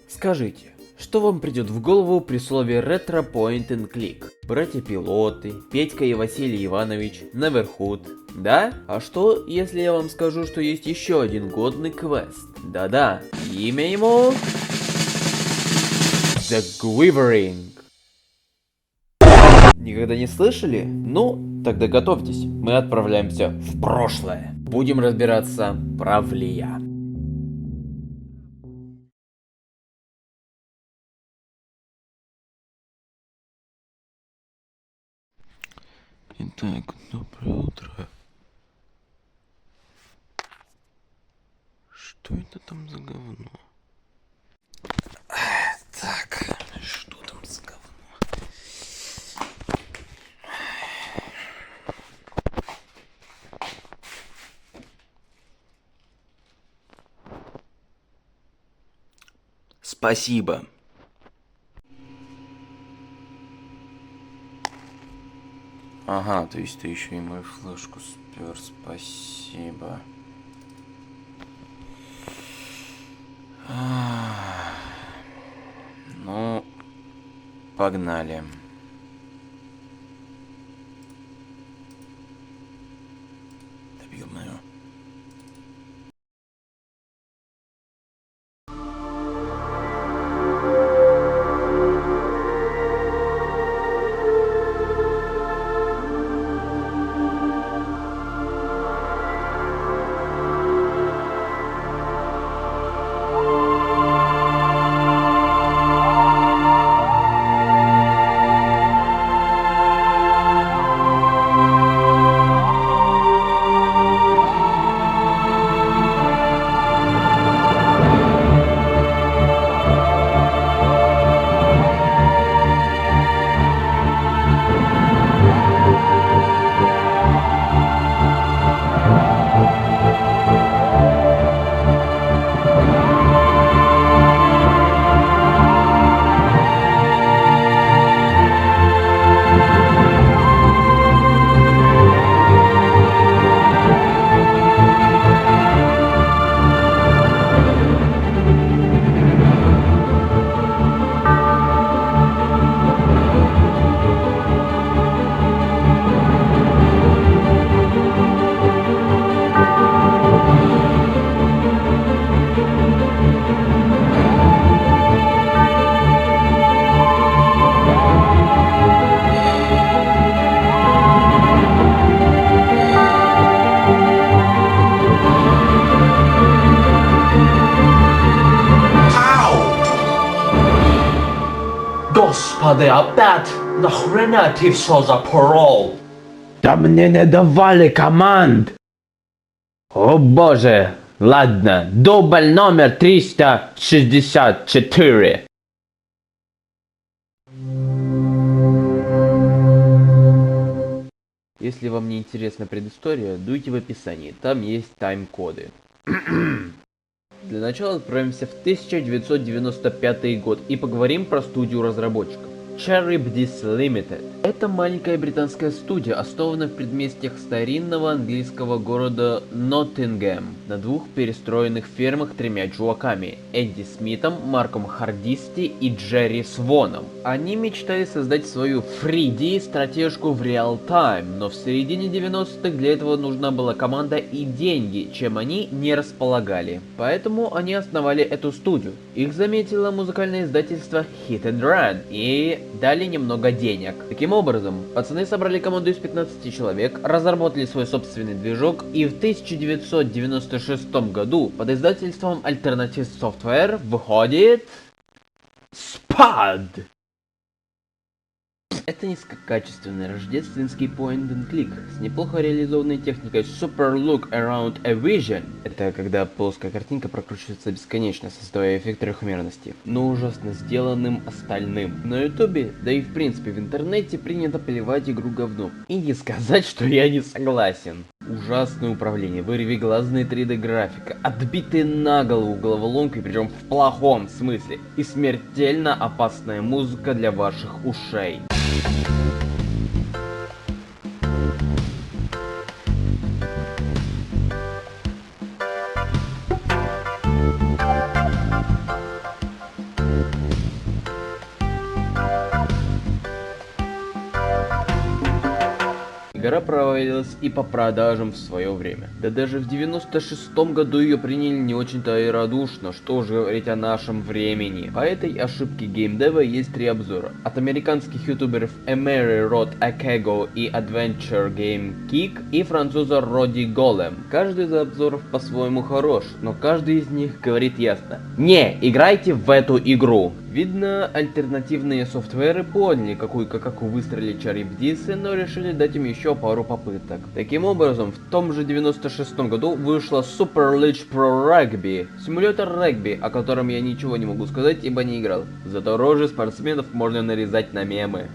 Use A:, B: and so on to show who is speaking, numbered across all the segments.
A: Скажите, что вам придет в голову при слове ретро point and click? Братья-пилоты, Петька и Василий Иванович, Неверхуд, да? А что, если я вам скажу, что есть еще один годный квест? Да-да, имя ему... The Quivering. Никогда не слышали? Ну, тогда готовьтесь, мы отправляемся в прошлое. Будем разбираться, прав ли я.
B: Итак, доброе утро. Что это там за говно? Так, что там за говно? Спасибо. Ага, то есть ты еще и мою флешку спер, спасибо. Ну, погнали. Да ё-моё.
C: Господи, опять нахрена ты все запорол?
D: Да мне не давали команд. О боже, ладно, дубль номер 364.
A: Если вам не интересна предыстория, дуйте в описании, там есть тайм-коды. Для начала отправимся в 1995 год и поговорим про студию разработчиков. Charybdis Limited. Это маленькая британская студия, основанная в предместьях старинного английского города Ноттингем на двух перестроенных фермах тремя чуваками – Эдди Смитом, Марком Хардисти и Джерри Своном. Они мечтали создать свою 3D-стратежку в реал-тайм, но в середине 90-х для этого нужна была команда и деньги, чем они не располагали. Поэтому они основали эту студию. Их заметило музыкальное издательство Hit and Run и дали немного денег. Таким образом, пацаны собрали команду из 15 человек, разработали свой собственный движок и в 1996 году под издательством Alternative Software выходит... SPAD! Это низкокачественный рождественский point and click с неплохо реализованной техникой Super Look Around a Vision. Это когда плоская картинка прокручивается бесконечно, создавая эффект трехмерности, но ужасно сделанным остальным. На ютубе, да и в принципе в интернете принято поливать игру говном. И не сказать, что я не согласен. Ужасное управление, вырвиглазная 3D графика, отбитые на голову головоломкой, причем в плохом смысле, и смертельно опасная музыка для ваших ушей. игра провалилась и по продажам в свое время. Да даже в 96-м году ее приняли не очень-то и радушно, что уж говорить о нашем времени. По этой ошибке геймдева есть 3 обзора. От американских ютуберов Emery Rod Akego и Adventure Game Kick и француза Роди Голем. Каждый из обзоров по-своему хорош, но каждый из них говорит ясно: не играйте в эту игру. Видно, альтернативные софтверы поняли, какую какаку выстрелили чарибдисы, но решили дать им еще пару попыток. Таким образом, в том же 96-м году вышла Super League Pro Rugby, симулятор регби, о котором я ничего не могу сказать, ибо не играл. Зато рожи спортсменов можно нарезать на мемы.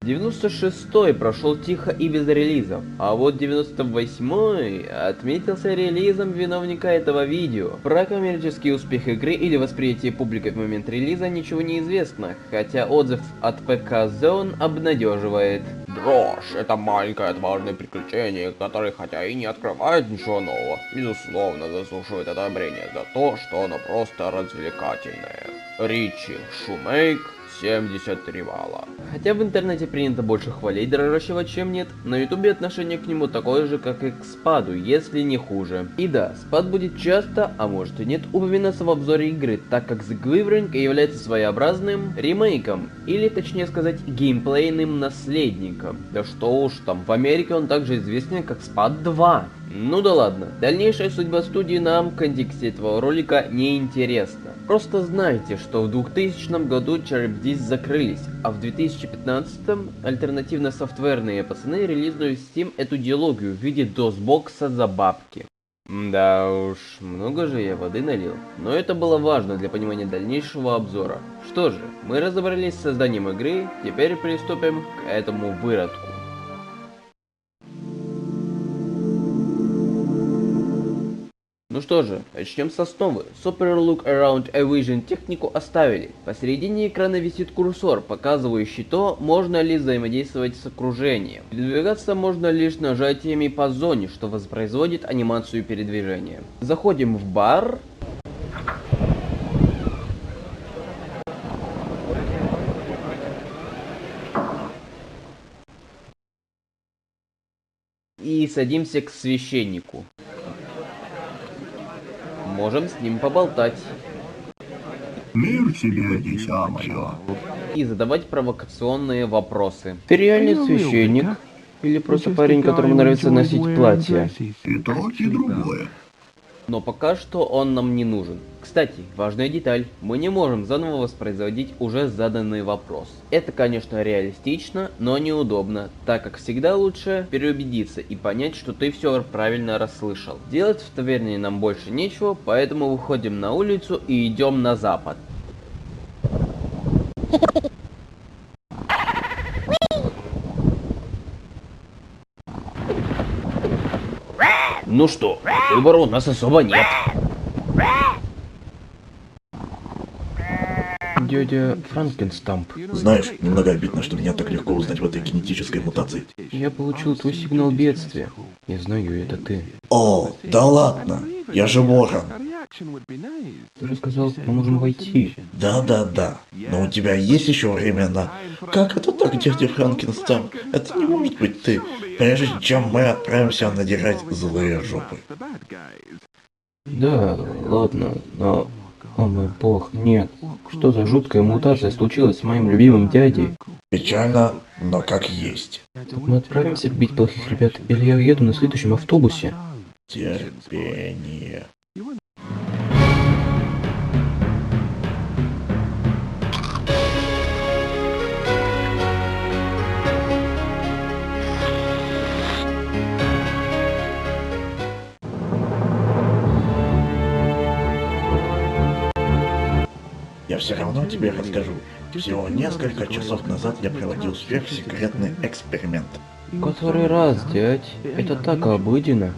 A: 96-й прошел тихо и без релизов, а вот 98-й отметился релизом виновника этого видео. Про коммерческий успех игры или восприятие публикой в момент релиза ничего не известно, хотя отзыв от ПК Zone обнадеживает.
E: Дрожь — это маленькое отважное приключение, которое хотя и не открывает ничего нового, безусловно заслуживает одобрения за то, что оно просто развлекательное. Ричи Шумейк, 73 балла.
A: Хотя в интернете принято больше хвалить дрожащего, чем нет, на ютубе отношение к нему такое же, как и к спаду, если не хуже. И да, спад будет часто, а может и нет, упоминаться в обзоре игры, так как The Quivering является своеобразным ремейком, или точнее сказать, геймплейным наследником. Да что уж там, в Америке он также известен как Спад 2. Ну да ладно, дальнейшая судьба студии нам в контексте этого ролика не интересна. Просто знайте, что в 2000 году Charybdis закрылись, а в 2015 альтернативно-софтверные пацаны релизнули в Steam эту диалогию в виде DOS-бокса за бабки. Да уж, много же я воды налил, но это было важно для понимания дальнейшего обзора. Что же, мы разобрались с созданием игры, теперь приступим к этому выродку. Ну что же, начнем с основы. Super Look Around a Vision технику оставили. Посередине экрана висит курсор, показывающий то, можно ли взаимодействовать с окружением. Передвигаться можно лишь нажатиями по зоне, что воспроизводит анимацию передвижения. Заходим в бар. И садимся к священнику. Можем с ним поболтать.
F: Мир тебе, дитя мое.
A: И задавать провокационные вопросы. Ты реальный священник? Или просто парень, которому нравится носить платье?
F: И то, и другое.
A: Но пока что он нам не нужен. Кстати, важная деталь. Мы не можем заново воспроизводить уже заданный вопрос. Это, конечно, реалистично, но неудобно, так как всегда лучше переубедиться и понять, что ты все правильно расслышал. Делать в таверне нам больше нечего, поэтому выходим на улицу и идем на запад. Ну что, выбора у нас особо нет. Дядя Франкенстамп.
F: Знаешь, немного обидно, что меня так легко узнать в этой генетической мутации.
A: Я получил твой сигнал бедствия. Я знаю, это ты.
F: О, да ладно, я же Ворон.
A: Ты же сказал, мы можем войти.
F: Да, но у тебя есть еще время на... Как это так, дядя Франкенстам? Это не может быть ты, прежде чем мы отправимся надирать злые жопы.
A: Да, ладно, но... О мой бог, нет. Что за жуткая мутация случилась с моим любимым дядей?
F: Печально, но как есть.
A: Так мы отправимся бить плохих ребят, или я уеду на следующем автобусе?
F: Терпение. Я все равно тебе расскажу. Всего несколько часов назад я проводил сверхсекретный эксперимент.
A: Который раз, дядь? Это так обыденно.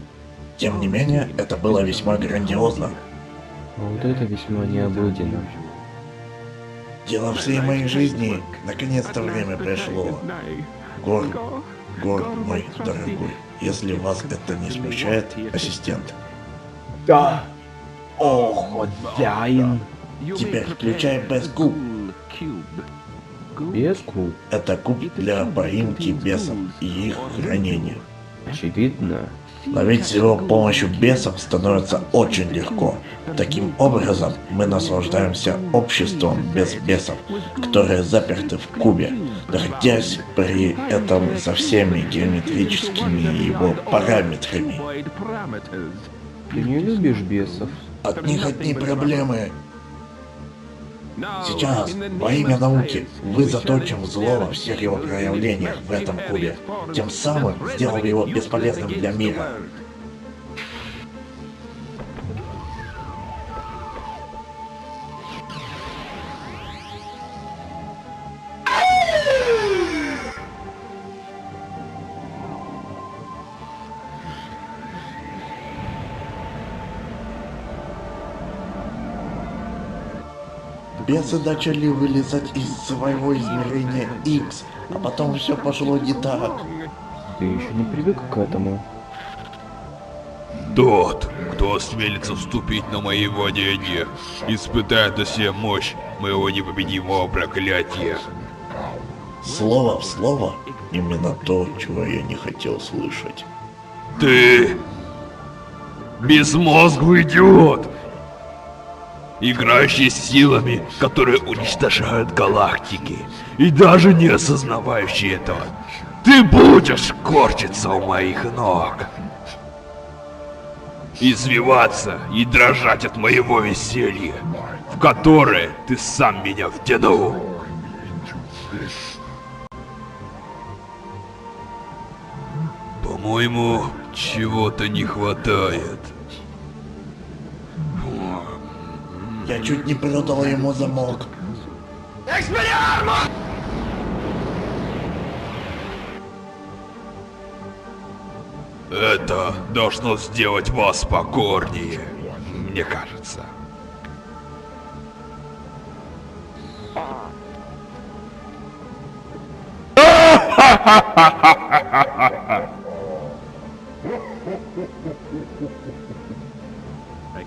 F: Тем не менее, это было весьма грандиозно.
A: А вот это весьма необыденно.
F: Дело всей моей жизни, наконец-то время пришло. Гор, мой дорогой, если вас это не смущает, ассистент.
D: Да. О, хозяин.
F: Теперь включай Best Cool.
A: Бескуб?
F: Это куб для поимки бесов и их хранения.
A: Очевидно.
F: Ловить с его помощью бесов становится очень легко. Таким образом, мы наслаждаемся обществом без бесов, которые заперты в кубе, находясь при этом со всеми геометрическими его параметрами.
A: Ты не любишь бесов?
F: От них одни проблемы. Сейчас, во имя науки, вы заточим зло во всех его проявлениях в этом кубе, тем самым сделав его бесполезным для мира. Бесы начали вылезать из своего измерения X, а потом все пошло не так.
A: Ты еще не привык к этому?
G: Тот, кто осмелится вступить на мои владения, испытает на себе мощь моего непобедимого проклятия.
F: Слово в слово, именно то, чего я не хотел слышать.
G: Ты безмозглый идиот, играющий с силами, которые уничтожают галактики, и даже не осознавающий этого. Ты будешь корчиться у моих ног, извиваться и дрожать от моего веселья, в которое ты сам меня втянул. По-моему, чего-то не хватает.
F: Я чуть не продал ему замок.
G: Это должно сделать вас покорнее, мне кажется.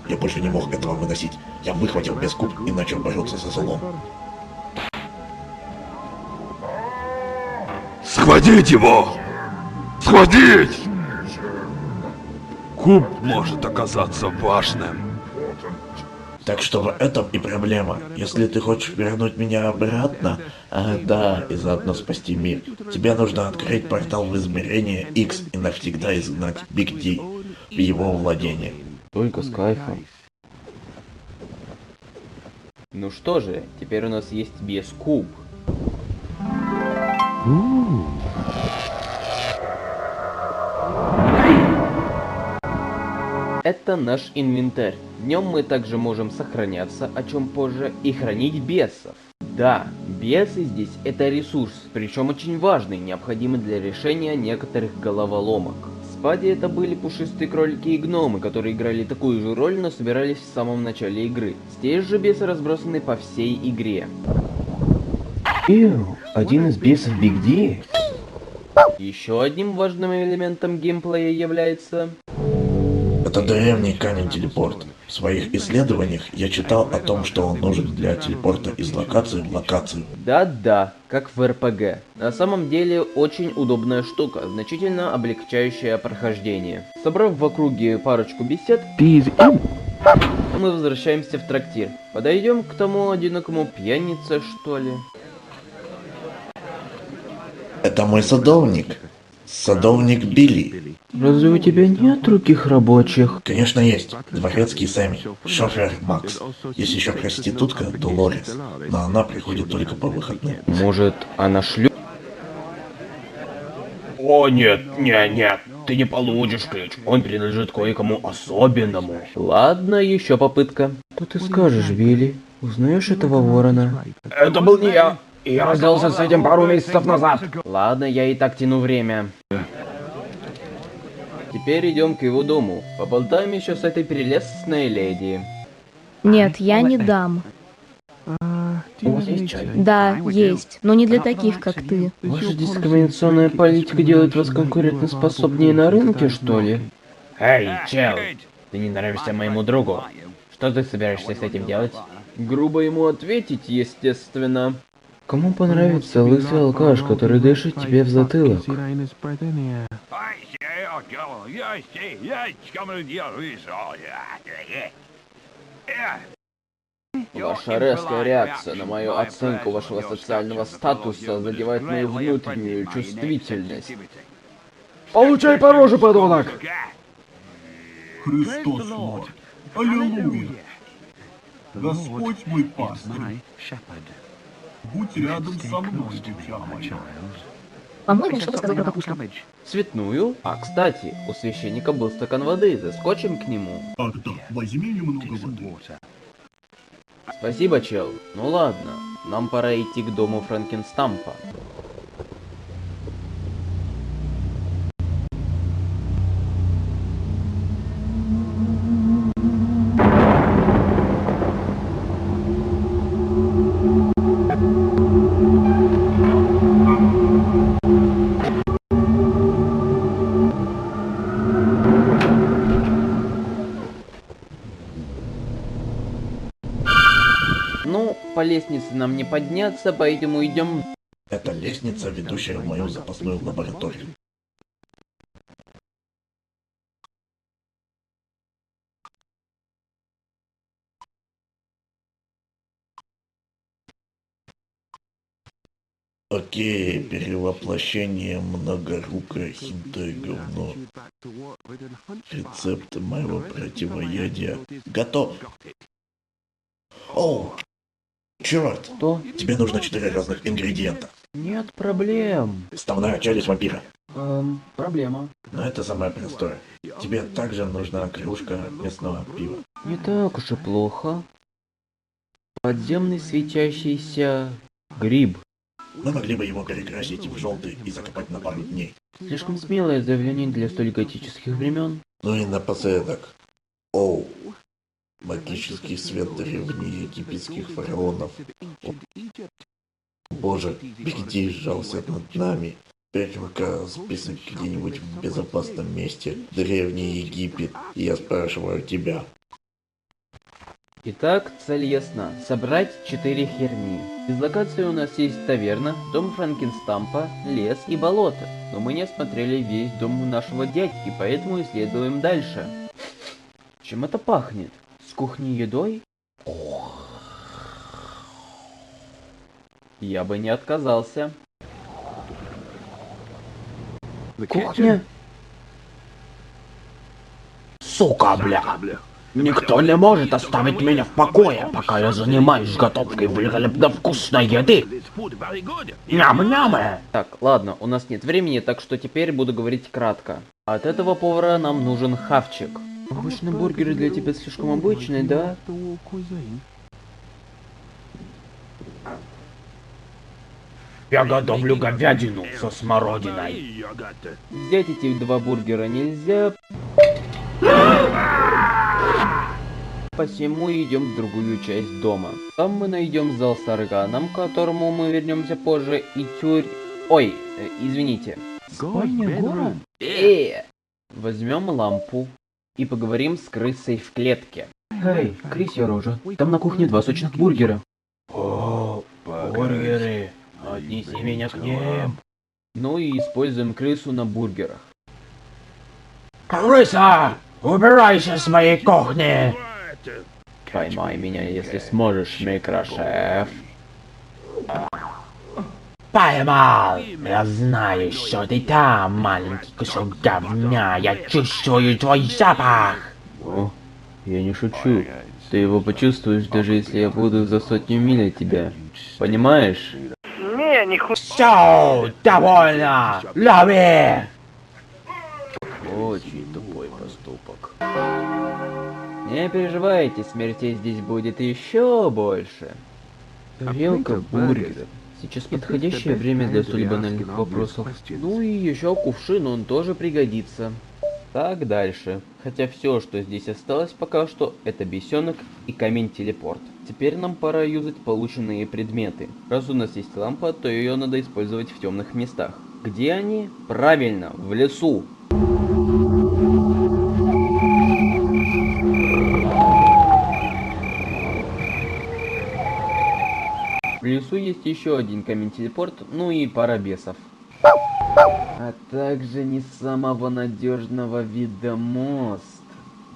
F: Я больше не мог этого выносить. Я выхватил бескуб и начал бороться за злом.
G: Схватить его! Схватить! Куб может оказаться важным.
F: Так что в этом и проблема. Если ты хочешь вернуть меня обратно, да, и заодно спасти мир, тебе нужно открыть портал в измерение X и навсегда изгнать Биг Ди в его владение.
A: Только с кайфом. Ну что же, теперь у нас есть бескуб. Это наш инвентарь. В нем мы также можем сохраняться, о чем позже, и хранить бесов. Да, бесы здесь это ресурс, причем очень важный, необходимый для решения некоторых головоломок. В спаде это были пушистые кролики и гномы, которые играли такую же роль, но собирались в самом начале игры. Здесь же бесы разбросаны по всей игре. Один из бесов Биг Ди. Еще одним важным элементом геймплея является...
F: Это древний камень-телепорт. В своих исследованиях я читал о том, что он нужен для телепорта из локации в локацию.
A: Да-да, как в РПГ. На самом деле очень удобная штука, значительно облегчающая прохождение. Собрав в округе парочку бесед, мы возвращаемся в трактир. Подойдем к тому одинокому пьянице, что ли?
F: Это мой садовник. Садовник Билли.
A: Разве у тебя нет других рабочих?
F: Конечно есть. Дворецкий Сэмми. Шофер Макс. Есть еще проститутка Долорес. Но она приходит только по выходным.
A: Может, она шлю...
E: О нет, нет, ты не получишь ключ, он принадлежит кое-кому особенному.
A: Ладно, еще попытка. Что ты скажешь, Билли? Узнаешь этого ворона?
E: Это был не я. Я разделался с этим пару месяцев назад.
A: Ладно, я и так тяну время. Теперь идем к его дому. Поболтаем еще с этой прелестной леди.
H: Нет, я не дам.
A: У вас есть чай?
H: Да, есть, но не для таких, как ты.
A: Ваша дискриминационная политика делает вас конкурентоспособнее на рынке, что ли?
E: Эй, чел, ты не нравишься моему другу. Что ты собираешься с этим делать?
A: Грубо ему ответить, естественно. Кому понравится лысый алкаш, который дышит тебе в затылок?
E: Ваша резкая реакция на мою оценку вашего социального статуса задевает мою внутреннюю чувствительность.
G: Получай по роже, подонок!
I: Христос мать! Аллилуйя! Господь мой пастырь! Будь рядом со мной, дитя мое.
H: По-моему, что-то сказал про капусту.
A: Цветную? А, кстати, у священника был стакан воды, заскочим к нему.
I: Ах да, возьми немного воды.
A: Спасибо, чел. Ну ладно, нам пора идти к дому Франкенстампа. Ну, по лестнице нам не подняться, поэтому идем.
F: Это лестница, ведущая в мою запасную лабораторию. Окей, перевоплощение многорукое хинтое говно. Рецепт моего противоядия готов. Оу, черт,
A: Что?
F: тебе нужно 4 разных ингредиента.
A: Нет проблем.
F: Вставная челюсть вампира.
A: Проблема.
F: Но это самое простое. Тебе также нужна кружка местного пива.
A: Не так уж и плохо. Подземный светящийся гриб.
F: Мы могли бы его перекрасить в желтый и закопать на пару дней.
A: Слишком смелое заявление для столь готических времен.
F: Ну и напоследок. Оу. Магический свет древнеегипетских фараонов. О, Боже, беги, сжался над нами. Пять-ка список где-нибудь в безопасном месте. Древний Египет. Я спрашиваю тебя.
A: Итак, цель ясна. Собрать 4 херни. Из локации у нас есть таверна, дом Франкенстампа, лес и болото. Но мы не осмотрели весь дом нашего дядьки, поэтому исследуем дальше. Чем это пахнет? С кухни едой? Я бы не отказался. Кухня?
D: Сука, бля! Никто не может оставить меня в покое, пока я занимаюсь готовкой великолепно вкусной еды. Ням-нямы!
A: Так, ладно, у нас нет времени, так что теперь буду говорить кратко. От этого повара нам нужен хавчик. Обычные бургеры для тебя слишком обычные, да?
D: Я готовлю говядину со смородиной.
A: Взять эти 2 бургера нельзя. Посему идем в другую часть дома. Там мы найдем зал с органом, к которому мы вернемся позже, и Ой, извините. Спальня Гора? Возьмем лампу и поговорим с крысой в клетке. Эй, крысья рожа, там на кухне 2 сочных бургера.
D: О, бургеры, отнеси меня к ним.
A: Ну и используем крысу на бургерах.
D: Крыса, убирайся с моей кухни.
A: Поймай меня, если сможешь, микрошеф.
D: Поймал! Я знаю, что ты там, маленький кусок говня. Я чувствую твой запах.
A: О, я не шучу. Ты его почувствуешь, даже если я буду за 100 миль от тебя. Понимаешь?
D: Все, довольно! Лови!
A: Очень тупой поступок. Не переживайте, смертей здесь будет еще больше. Тарелка бургеров. Сейчас подходящее время для столь банальных вопросов. Ну и еще кувшин, он тоже пригодится. Так дальше. Хотя все, что здесь осталось пока что, это бесенок и камень-телепорт. Теперь нам пора юзать полученные предметы. Раз у нас есть лампа, то ее надо использовать в темных местах. Где они? Правильно, в лесу. В лесу есть еще один камень-телепорт, ну и пара бесов. А также не самого надежного вида мост.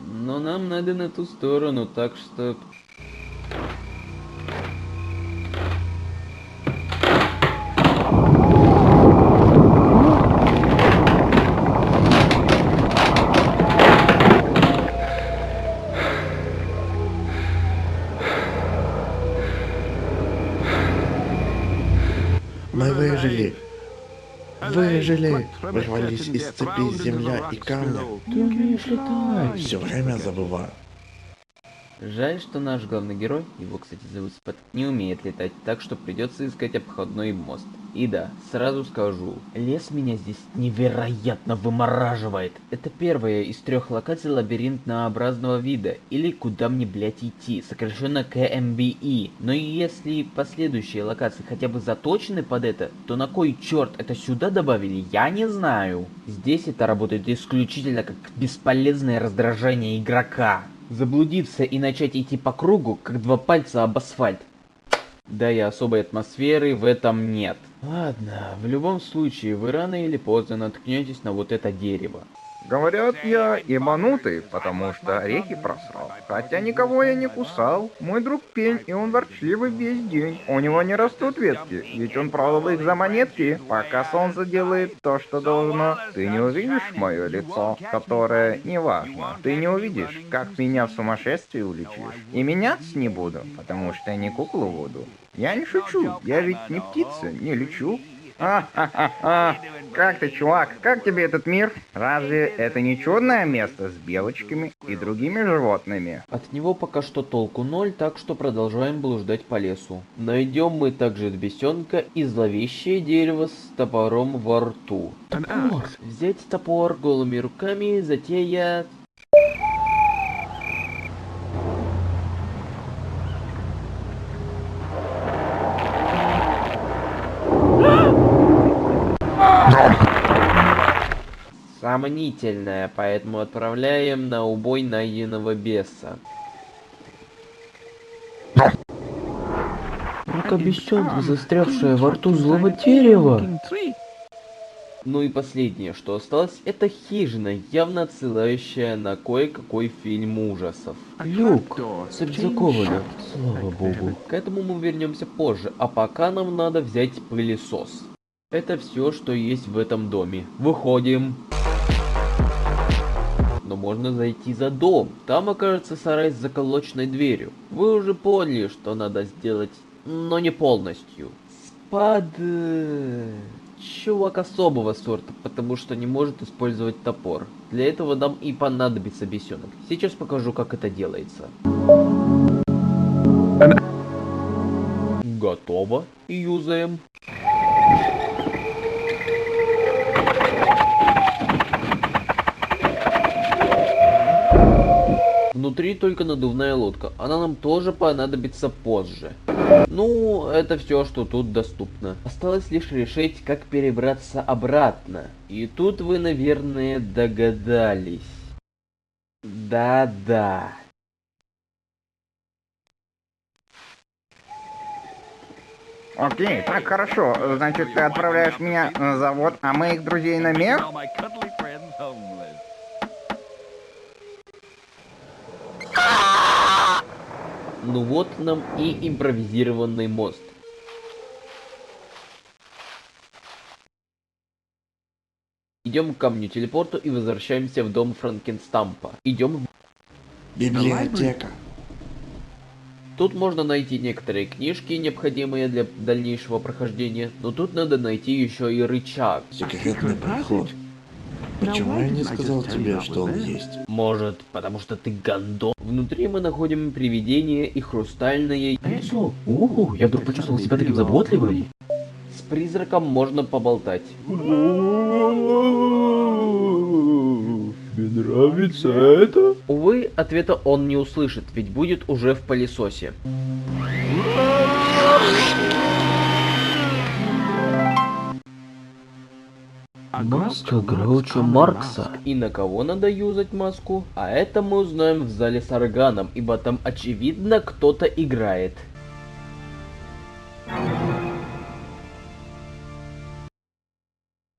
A: Но нам надо на ту сторону, так что...
F: Мы выжили. Выжили. Вырвались из цепи земля и камня.
A: Ты умеешь летать.
F: Все время забываю.
A: Жаль, что наш главный герой, его, кстати, зовут Спэт, не умеет летать, так что придется искать обходной мост. И да, сразу скажу, лес меня здесь невероятно вымораживает. Это первая из 3 локаций лабиринтообразного вида, или куда мне, блять, идти, сокращенно КМБИ. Но если последующие локации хотя бы заточены под это, то на кой черт это сюда добавили, я не знаю. Здесь это работает исключительно как бесполезное раздражение игрока. Заблудиться и начать идти по кругу, как 2 пальца об асфальт. Да и особой атмосферы в этом нет. Ладно, в любом случае, вы рано или поздно наткнетесь на вот это дерево.
J: Говорят, я ебанутый, потому что орехи просрал. Хотя никого я не кусал. Мой друг пень, и он ворчливый весь день. У него не растут ветки, ведь он продал их за монетки. Пока солнце делает то, что должно, ты не увидишь мое лицо, которое неважно. Ты не увидишь, как меня в сумасшествие уличишь. И меняться не буду, потому что я не куклу буду. Я не шучу, я ведь не птица, не лечу. Как ты, чувак? Как тебе этот мир? Разве это не чудное место с белочками и другими животными?
A: От него пока что толку 0, так что продолжаем блуждать по лесу. Найдем мы также бесенка и зловещее дерево с топором во рту. Топор! Взять топор голыми руками, затея... Сомнительная, поэтому отправляем на убой найденного беса. Рука бесенка, застрявшая во рту злого дерева. Ну и последнее, что осталось, это хижина, явно отсылающая на кое-какой фильм ужасов. Люк, цепь закована, слава богу. К этому мы вернемся позже, а пока нам надо взять пылесос. Это все, что есть в этом доме. Выходим. Но можно зайти за дом. Там окажется сарай с заколоченной дверью. Вы уже поняли, что надо сделать, но не полностью. Спад... чувак особого сорта, потому что не может использовать топор. Для этого нам и понадобится бесенок. Сейчас покажу, как это делается. Готово. Юзаем. Внутри только надувная лодка, она нам тоже понадобится позже. Ну, это все, что тут доступно. Осталось лишь решить, как перебраться обратно. И тут вы, наверное, догадались. Да-да.
J: Окей, так, хорошо. Значит, ты отправляешь меня на завод, а моих друзей на мех?
A: Ну вот нам и импровизированный мост. Идем к камню телепорту и возвращаемся в дом Франкенстампа. Идем в...
F: Библиотека.
A: Тут можно найти некоторые книжки, необходимые для дальнейшего прохождения, но тут надо найти еще и рычаг.
F: Секретный проход. Почему я не сказал тебе, что он есть?
A: Может, потому что ты гандон? Внутри мы находим привидение и хрустальное яйцо. Ого, я вдруг почувствовал себя таким заботливым. С призраком можно поболтать.
G: Тебе нравится это?
A: Увы, ответа он не услышит, ведь будет уже в пылесосе. Маска Граучо Маркса. И на кого надо юзать маску? А это мы узнаем в зале с органом, ибо там очевидно кто-то играет.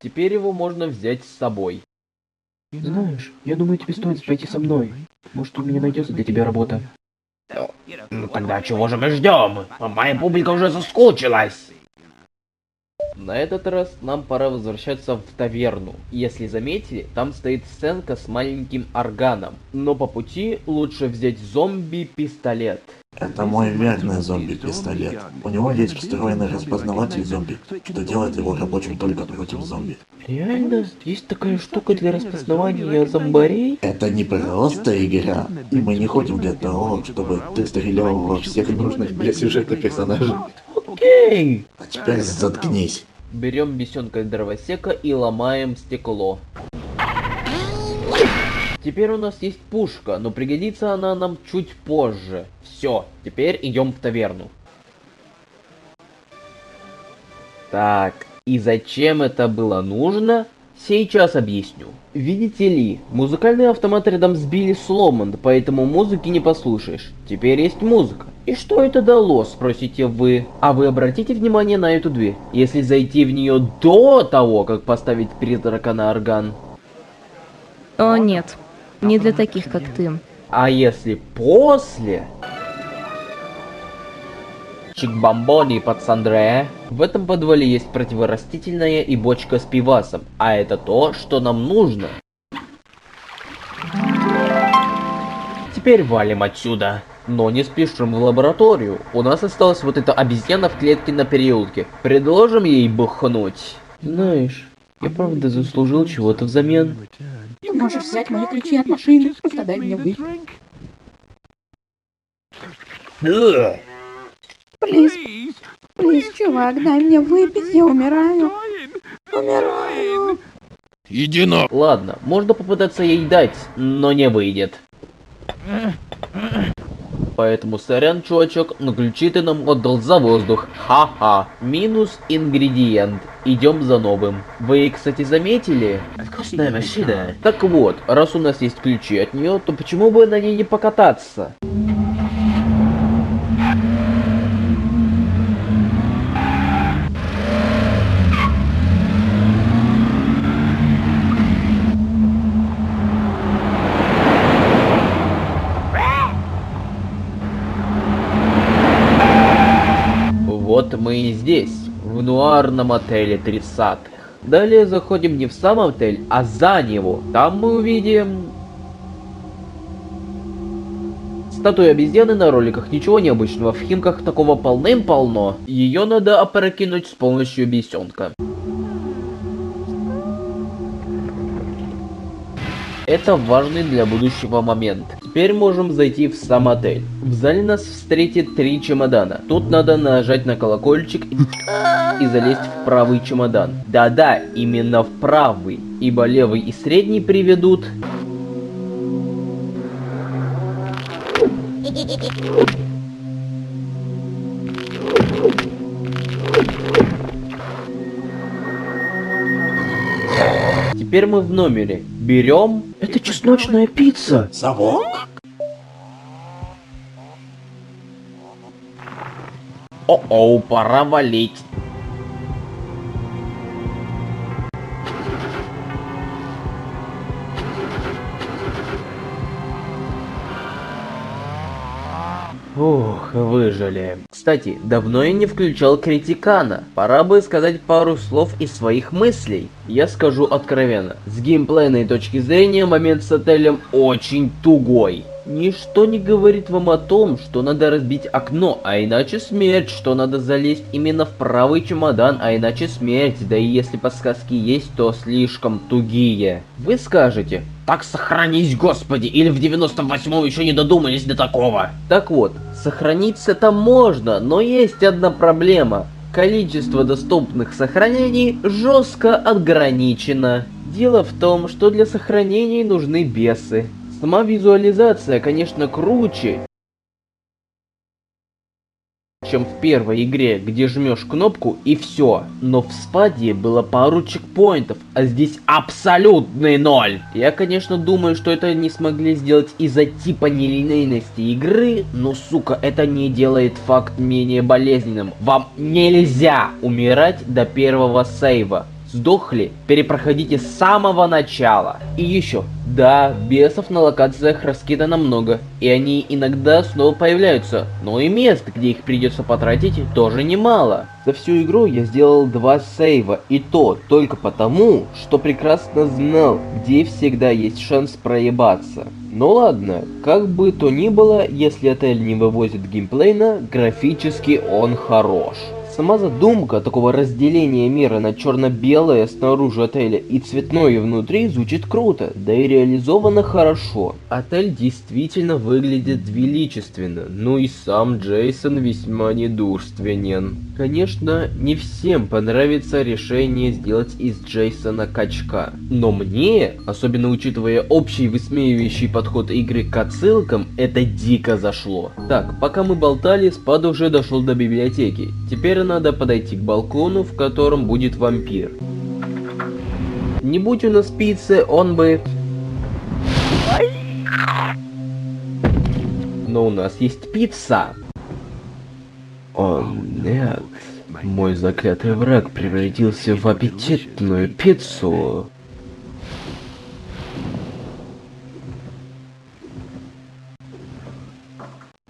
A: Теперь его можно взять с собой.
D: Знаешь, я думаю, тебе стоит пойти со мной. Может, у меня найдется для тебя работа.
C: Ну тогда чего же мы ждем? Моя публика уже соскучилась.
A: На этот раз нам пора возвращаться в таверну. Если заметили, там стоит сценка с маленьким органом. Но по пути лучше взять зомби-пистолет.
F: Это мой верный зомби-пистолет. У него есть встроенный распознаватель зомби, что делает его рабочим только против зомби.
D: Реально? Есть такая штука для распознавания зомбарей?
F: Это не просто игра, и мы не ходим для того, чтобы ты стрелял во всех нужных для сюжета персонажей.
D: Окей!
F: А теперь заткнись.
A: Берем бесенка-дровосека и ломаем стекло. Теперь у нас есть пушка, но пригодится она нам чуть позже. Все, теперь идем в таверну. Так, и зачем это было нужно? Сейчас объясню. Видите ли, музыкальный автомат рядом с Билли сломан, поэтому музыки не послушаешь. Теперь есть музыка. И что это дало, спросите вы? А вы обратите внимание на эту дверь. Если зайти в нее до того, как поставить призрака на орган.
H: О, нет. Не для таких, как ты.
A: А если после... Чик-бомбони, пацандре. В этом подвале есть противорастительная и бочка с пивасом. А это то, что нам нужно. Теперь валим отсюда. Но не спешим в лабораторию. У нас осталась вот эта обезьяна в клетке на переулке. Предложим ей бухнуть.
D: Знаешь, я правда заслужил чего-то взамен.
H: Ты можешь взять мои ключи от машины, просто дай мне выпить. Плиз, чувак, дай мне выпить, я умираю. Умираю.
G: Иди на...
A: Ладно, можно попытаться ей дать, но не выйдет. Поэтому сорян, чувачок, но ключи ты нам отдал за воздух. Ха-ха. Минус ингредиент. Идем за новым. Вы, кстати, заметили?
C: Вкусная машина.
A: Так вот, раз у нас есть ключи от нее, то почему бы на ней не покататься? Вот мы и здесь, в нуарном отеле 30-х. Далее заходим не в сам отель, а за него. Там мы увидим... Статуя обезьяны на роликах, ничего необычного. В Химках такого полным-полно. Ее надо опрокинуть с помощью бесенка. Это важный для будущего момент. Теперь можем зайти в сам отель. В зале нас встретит 3 чемодана. Тут надо нажать на колокольчик и залезть в правый чемодан. Да-да, именно в правый. Ибо левый и средний приведут... Теперь мы в номере. Берем...
D: Это чесночная пицца.
F: Совок?
A: О-оу, пора валить. Ух, выжили. Кстати, давно я не включал критикана. Пора бы сказать пару слов из своих мыслей. Я скажу откровенно. С геймплейной точки зрения момент с отелем очень тугой. Ничто не говорит вам о том, что надо разбить окно, а иначе смерть, что надо залезть именно в правый чемодан, а иначе смерть, да и если подсказки есть, то слишком тугие. Вы скажете,
C: Так сохранись, господи, или в 98-м еще не додумались до такого.
A: так вот, сохраниться-то можно, но есть одна проблема. Количество доступных сохранений жестко ограничено. Дело в том, что для сохранений нужны бесы. Сама визуализация, конечно, круче, чем в первой игре, где жмешь кнопку и все. Но в спаде было пару чекпоинтов, а здесь абсолютный ноль. Я, конечно, думаю, что это не смогли сделать из-за типа нелинейности игры, но, сука, это не делает факт менее болезненным. Вам нельзя умирать до первого сейва. сдохли, перепроходите с самого начала. И еще, да, бесов на локациях раскидано много, и они иногда снова появляются, но и мест, где их придется потратить, тоже немало. За всю игру я сделал 2 сейва, и то только потому, что прекрасно знал, где всегда есть шанс проебаться. Ну ладно, как бы то ни было, если отель не вывозит геймплейно, графически он хорош. Сама задумка такого разделения мира на черно-белое снаружи отеля и цветное внутри звучит круто, да и реализовано хорошо. Отель действительно выглядит величественно, ну и сам Джейсон весьма недурственен. Конечно, не всем понравится решение сделать из Джейсона качка, но мне, особенно учитывая общий высмеивающий подход игры к отсылкам, это дико зашло. Так, пока мы болтали, Спад уже дошел до библиотеки. Теперь надо подойти к балкону, в котором будет вампир. Не будь у нас пиццы, он бы... Но у нас есть пицца. О нет, мой заклятый враг превратился в аппетитную пиццу.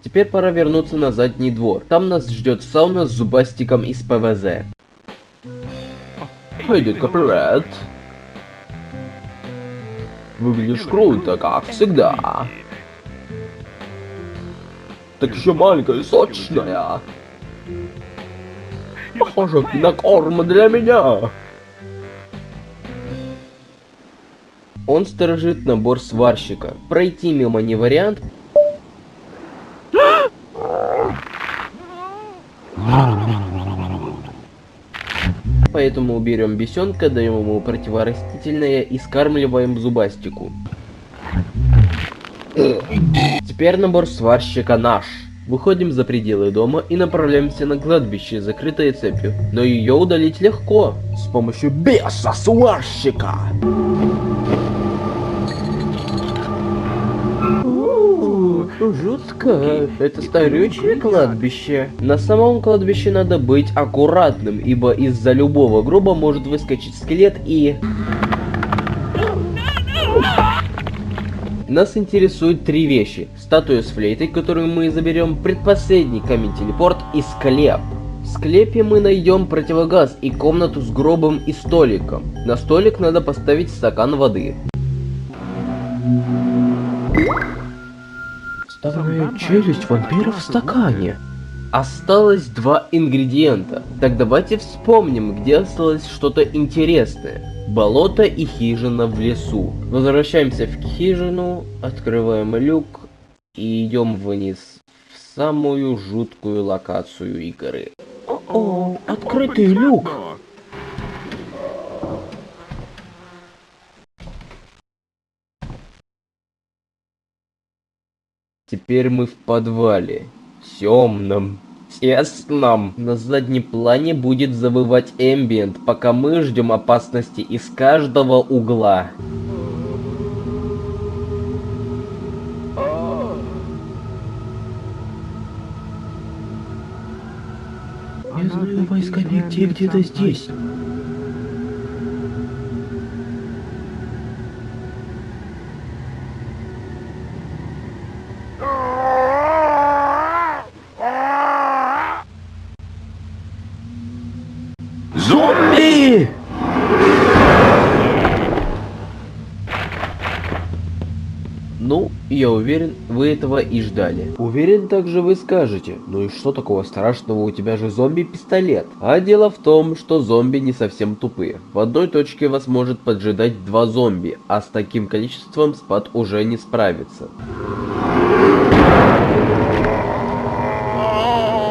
A: Теперь пора вернуться на задний двор. Там нас ждет сауна с зубастиком из ПВЗ. Пойди-ка, привет. Выглядишь круто, как всегда. Так еще маленькая и сочная. Похоже на корм для меня. Он сторожит набор сварщика. Пройти мимо не вариант. Поэтому берем бесенка, даем ему противорастительное и скармливаем зубастику. Теперь набор сварщика наш. Выходим за пределы дома и направляемся на кладбище, закрытое цепью. Но ее удалить легко. С помощью беса сварщика. Жутко. Это старючее кладбище. На самом кладбище надо быть аккуратным, ибо из-за любого гроба может выскочить скелет и... Нас интересуют 3 вещи. Статуя с флейтой, которую мы заберем, предпоследний камень-телепорт и склеп. В склепе мы найдем противогаз и комнату с гробом и столиком. На столик надо поставить стакан воды. Вставная челюсть вампира в стакане. Осталось 2 ингредиента. Так давайте вспомним, где осталось что-то интересное. Болото и хижина в лесу. Возвращаемся в хижину, открываем люк и идем вниз в самую жуткую локацию игры. О, открытый люк! Теперь мы в подвале. Темном. Тесном. На заднем плане будет завывать эмбиент, пока мы ждем опасности из каждого угла. Я знаю войсковик где-то здесь. Зомби! Ну, я уверен, вы этого и ждали. Уверен, также вы скажете, ну и что такого страшного, у тебя же зомби-пистолет. А дело в том, что зомби не совсем тупые. В одной точке вас может поджидать 2 зомби, а с таким количеством Спад уже не справится.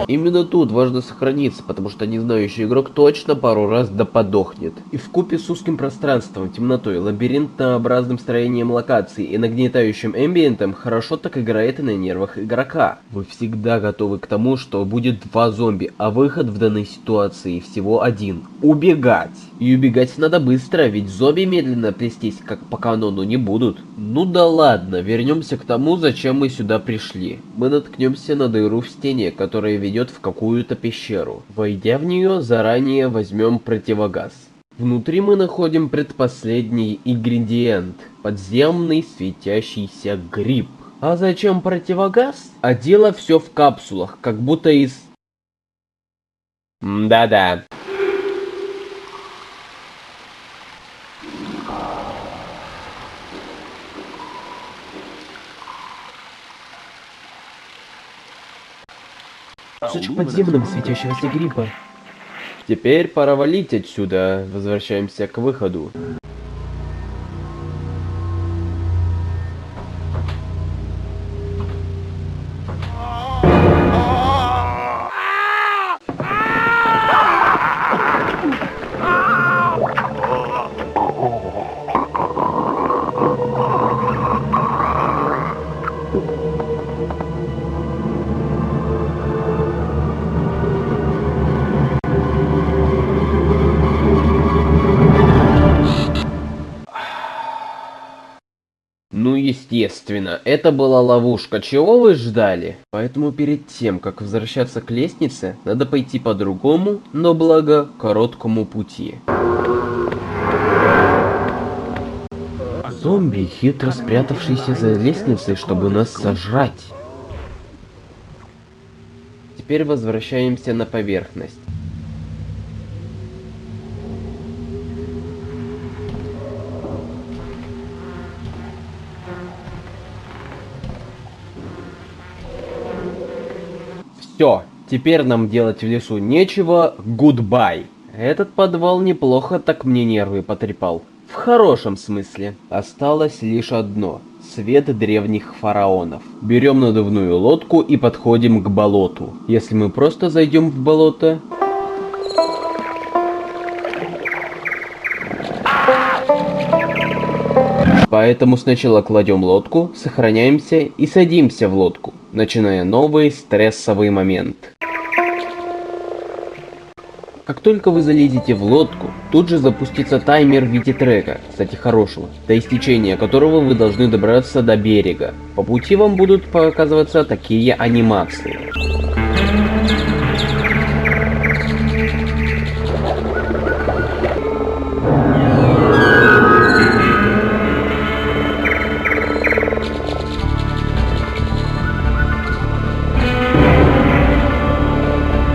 A: Именно тут важно сохраниться, потому что незнающий игрок точно пару раз да подохнет. И вкупе с узким пространством, темнотой, лабиринтообразным строением локаций и нагнетающим эмбиентом хорошо так играет и на нервах игрока. Вы всегда готовы к тому, что будет 2 зомби, а выход в данной ситуации всего 1. Убегать. И убегать надо быстро, ведь зомби медленно плестись, как по канону, не будут. Ну да ладно, вернемся к тому, зачем мы сюда пришли. Мы наткнемся на дыру в стене, которая ведет в какую-то пещеру. Войдя в нее, заранее возьмем противогаз. Внутри мы находим предпоследний ингредиент – подземный светящийся гриб. А зачем противогаз? А дело все в капсулах, как будто из... Да-да. Кусочек подземного светящегося гриба. Теперь пора валить отсюда. Возвращаемся к выходу. Ну, естественно, это была ловушка, чего вы ждали? Поэтому перед тем, как возвращаться к лестнице, надо пойти по другому, но благо, короткому пути. Зомби, хитро спрятавшийся за лестницей, чтобы нас сожрать. Теперь возвращаемся на поверхность. Все, теперь нам делать в лесу нечего, гудбай. Этот подвал неплохо так мне нервы потрепал. В хорошем смысле. Осталось лишь одно. Свет древних фараонов. Берем надувную лодку и подходим к болоту. Если мы просто зайдем в болото... Поэтому сначала кладем лодку, сохраняемся и садимся в лодку, начиная новый стрессовый момент. Как только вы залезете в лодку, тут же запустится таймер в виде трека, кстати хорошего, до истечения которого вы должны добраться до берега. По пути вам будут показываться такие анимации.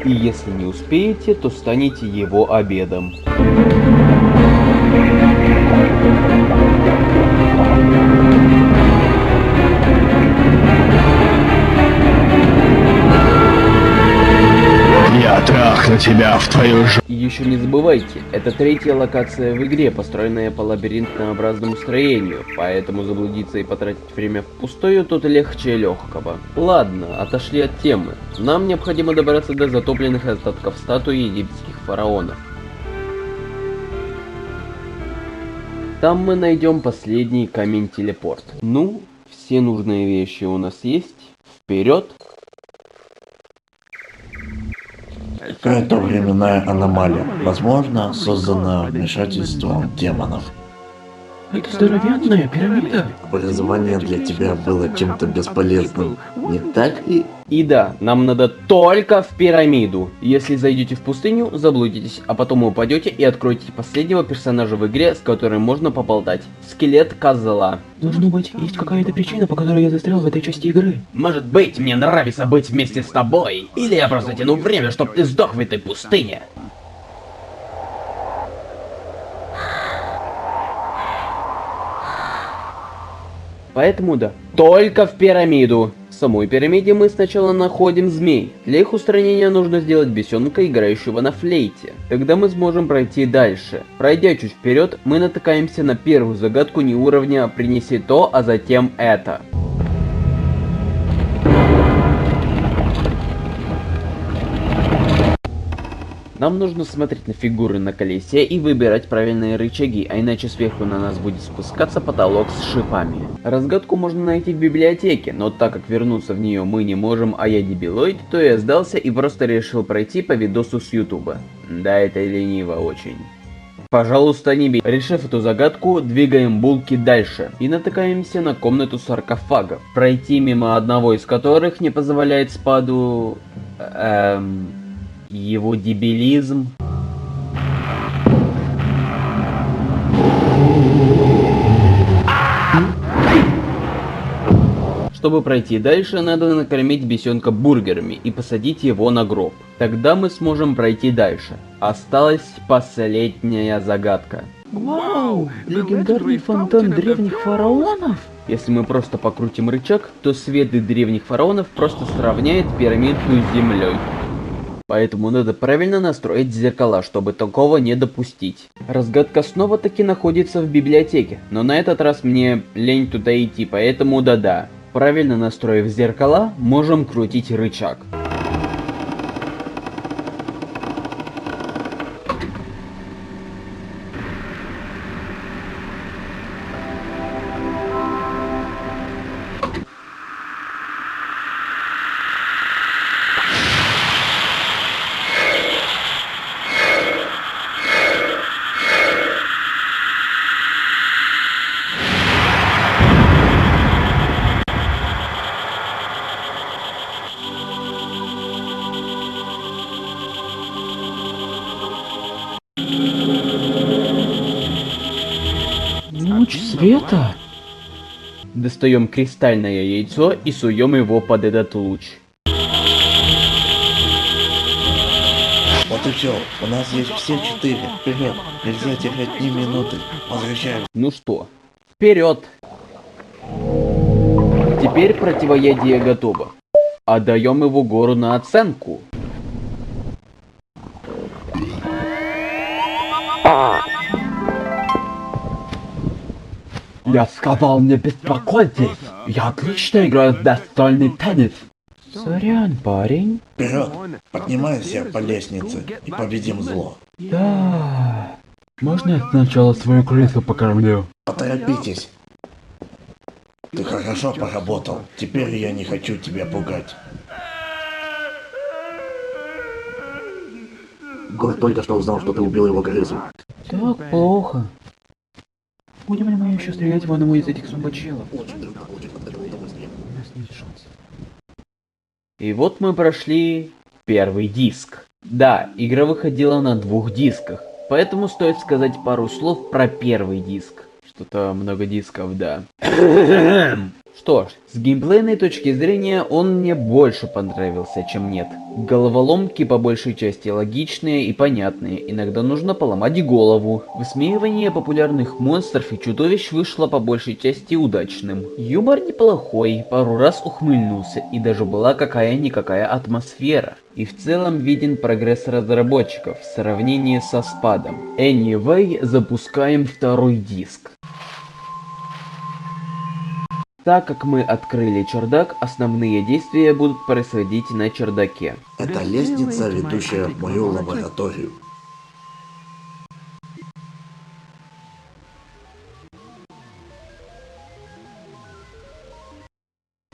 A: И если не успеете, то станете его обедом.
G: Я трахну тебя в твою ж...
A: И еще не забывайте, это третья локация в игре, построенная по лабиринтообразному строению, поэтому заблудиться и потратить время впустую тут легче легкого. Ладно, отошли от темы. Нам необходимо добраться до затопленных остатков статуи египетских фараонов. Там мы найдем последний камень-телепорт. Ну, все нужные вещи у нас есть. Вперед!
F: Какая-то временная аномалия, возможно, созданная вмешательством демонов.
C: Это здоровенная пирамида.
F: Образование для тебя было чем-то бесполезным, не так ли?
A: И да, нам надо только в пирамиду. Если зайдете в пустыню, заблудитесь, а потом упадете и откроете последнего персонажа в игре, с которым можно поболтать. Скелет козла.
C: Должно быть, есть какая-то причина, по которой я застрял в этой части игры.
D: Может быть, мне нравится быть вместе с тобой. Или я просто тяну время, чтоб ты сдох в этой пустыне.
A: Поэтому да, только в пирамиду. В самой пирамиде мы сначала находим змей. Для их устранения нужно сделать бесенка, играющего на флейте. Тогда мы сможем пройти дальше. Пройдя чуть вперед, мы натыкаемся на первую загадку не уровня «Принеси то, а затем это». Нам нужно смотреть на фигуры на колесе и выбирать правильные рычаги, а иначе сверху на нас будет спускаться потолок с шипами. Разгадку можно найти в библиотеке, но так как вернуться в нее мы не можем, а я дебилоид, то я сдался и просто решил пройти по видосу с ютуба. Да, это лениво очень. Пожалуйста, не бей. Решив эту загадку, двигаем булки дальше и натыкаемся на комнату саркофагов, пройти мимо одного из которых не позволяет спаду... его дебилизм. Чтобы пройти дальше, надо накормить бесенка бургерами и посадить его на гроб. Тогда мы сможем пройти дальше. Осталась последняя загадка.
C: Вау, легендарный фонтан древних фараонов?
A: Если мы просто покрутим рычаг, то свет древних фараонов просто сравняет пирамиду с землей. Поэтому надо правильно настроить зеркала, чтобы такого не допустить. Разгадка снова таки находится в библиотеке, но на этот раз мне лень туда идти, поэтому да-да. Правильно настроив зеркала, можем крутить рычаг.
C: Луч света?
A: Достаем кристальное яйцо и суем его под этот луч.
F: Вот и все. У нас есть все 4. Вперед. Нельзя терять ни минуты. Возвращаем.
A: Ну что, вперед! Теперь противоядие готово. Отдаем его гору на оценку.
D: Я сказал, не беспокойтесь. Я отлично играю в настольный теннис.
C: Сорян, парень.
F: Вперед. Поднимайся по лестнице и победим зло.
C: Да. Можно я сначала свою крысу покормлю?
F: Поторопитесь. Ты хорошо поработал. Теперь я не хочу тебя пугать. Гор только что узнал, что ты убил его крысу.
C: Так плохо. Будем ли мы еще стрелять в одного из этих зомбачелов? У нас нет шансов.
A: И вот мы прошли первый диск. Да, игра выходила на 2 дисках, поэтому стоит сказать пару слов про первый диск. Что-то много дисков, да. Что ж, с геймплейной точки зрения он мне больше понравился, чем нет. Головоломки по большей части логичные и понятные, иногда нужно поломать голову. Высмеивание популярных монстров и чудовищ вышло по большей части удачным. Юмор неплохой, пару раз ухмыльнулся, и даже была какая-никакая атмосфера. И в целом виден прогресс разработчиков в сравнении со спадом. Anyway, запускаем второй диск. Так как мы открыли чердак, основные действия будут происходить на чердаке.
F: Это лестница, ведущая в мою лабораторию.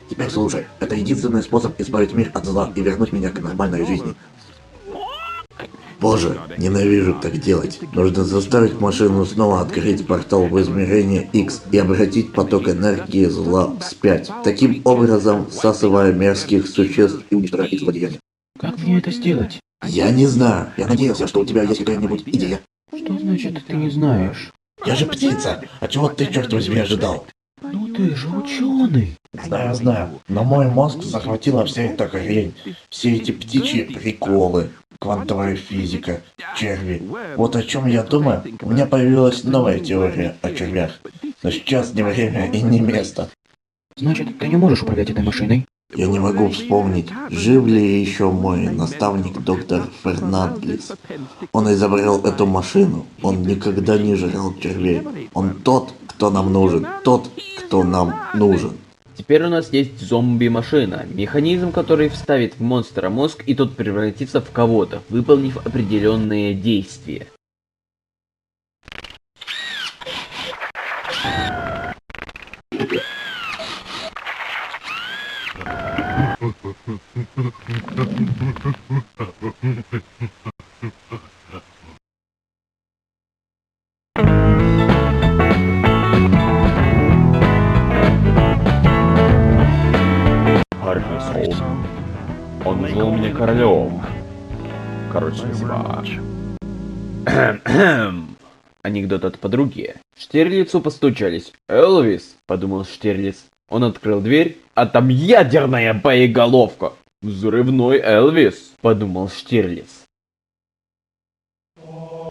F: Теперь слушай, это единственный способ избавить мир от зла и вернуть меня к нормальной жизни. Боже, ненавижу так делать. Нужно заставить машину снова открыть портал в измерение X и обратить поток энергии зла вспять. Таким образом, всасывая мерзких существ и уничтожая их злодеяния.
C: Как мне это сделать?
F: Я не знаю. Я надеялся, что у тебя есть какая-нибудь идея.
C: Что значит ты не знаешь?
F: Я же птица. А чего ты, черт возьми, ожидал?
C: Ну ты же ученый.
F: Знаю. Но мой мозг захватила вся эта хрень. Все эти птичьи приколы. Квантовая физика, черви. Вот о чем я думаю, у меня появилась новая теория о червях. Но сейчас не время и не место.
C: Значит, ты не можешь управлять этой машиной?
F: Я не могу вспомнить, жив ли еще мой наставник доктор Фернандлис. Он изобрел эту машину. Он никогда не жрал червей. Он тот, кто нам нужен. Тот, кто нам нужен.
A: Теперь у нас есть зомби-машина, механизм, который вставит в монстра мозг, и тот превратится в кого-то, выполнив определенные действия.
E: Он назвал меня королем. Короче, спасибо.
A: Анекдот от подруги. Штирлицу постучались. «Элвис», — подумал Штирлиц, Он открыл дверь, а там ядерная боеголовка. Взрывной Элвис, подумал Штирлиц.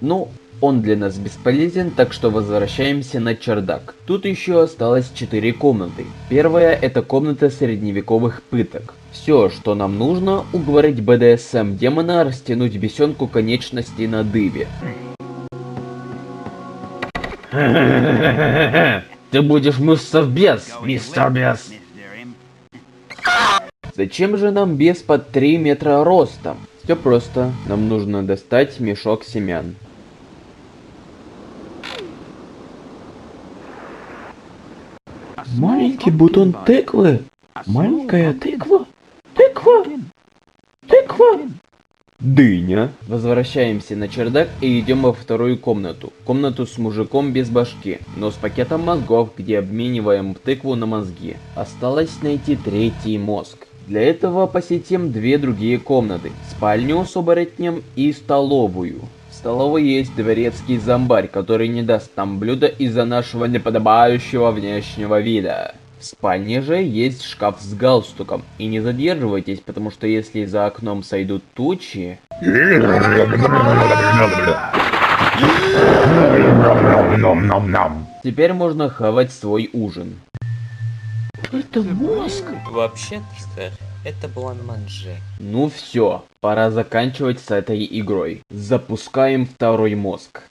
A: Ну, он для нас бесполезен, так что возвращаемся на чердак. Тут еще осталось 4 комнаты. Первая — это комната средневековых пыток. Все, что нам нужно, уговорить БДСМ демона растянуть бесенку конечностей на дыбе. Ты будешь мыться в бес, мистер бес. Зачем же нам бес под 3 метра ростом? Все просто, нам нужно достать мешок семян.
D: Маленький бутон тыквы. Маленькая тыква. Тыква. Тыква.
A: Дыня. Возвращаемся на чердак и идем во вторую комнату. Комнату с мужиком без башки, но с пакетом мозгов, где обмениваем тыкву на мозги. Осталось найти 3-й мозг. Для этого посетим 2 другие комнаты. Спальню с оборотнем и столовую. В столовой есть дворецкий зомбарь, который не даст нам блюда из-за нашего неподобающего внешнего вида. В спальне же есть шкаф с галстуком. И не задерживайтесь, потому что если за окном сойдут тучи... Теперь можно хавать свой ужин.
D: Это мозг.
B: Вообще-то, сэр, это блан-манже.
A: Ну все, пора заканчивать с этой игрой. Запускаем второй мозг.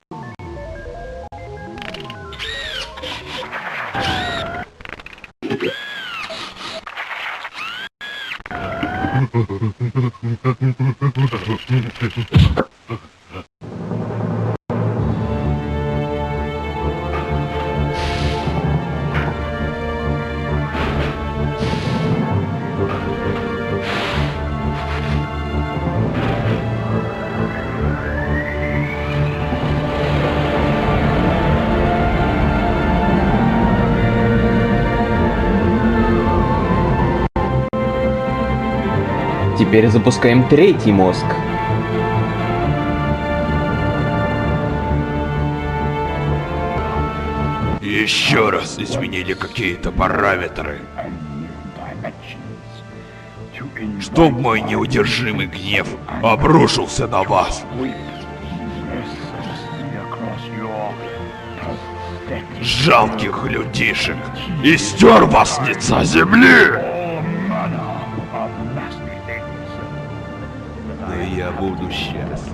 A: Теперь запускаем 3-й мозг.
G: Еще раз изменили какие-то параметры. Чтоб мой неудержимый гнев обрушился на вас. Жалких людишек. И стер вас с лица земли. Но я буду счастлив.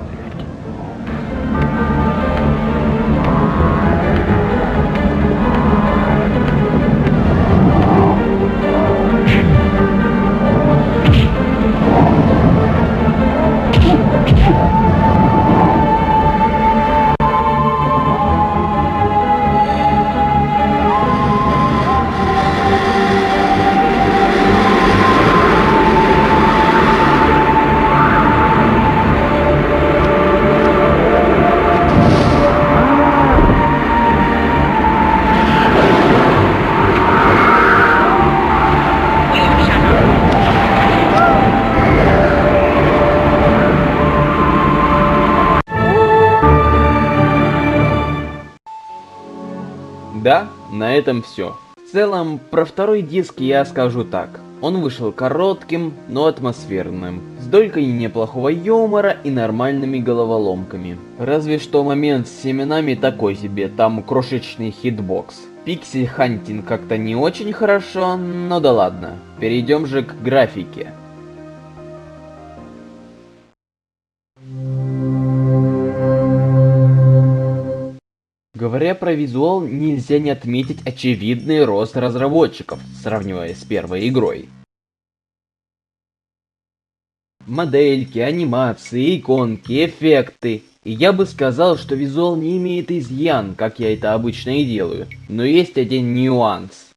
A: Да, на этом все. В целом, про второй диск я скажу так. Он вышел коротким, но атмосферным, с долькой неплохого юмора и нормальными головоломками. Разве что момент с семенами такой себе, там крошечный хитбокс. Пиксель-хантинг как-то не очень хорошо, но да ладно. Перейдем же к графике. Говоря про визуал, нельзя не отметить очевидный рост разработчиков, сравнивая с первой игрой. Модельки, анимации, иконки, эффекты. И я бы сказал, что визуал не имеет изъян, как я это обычно и делаю. Но есть один нюанс.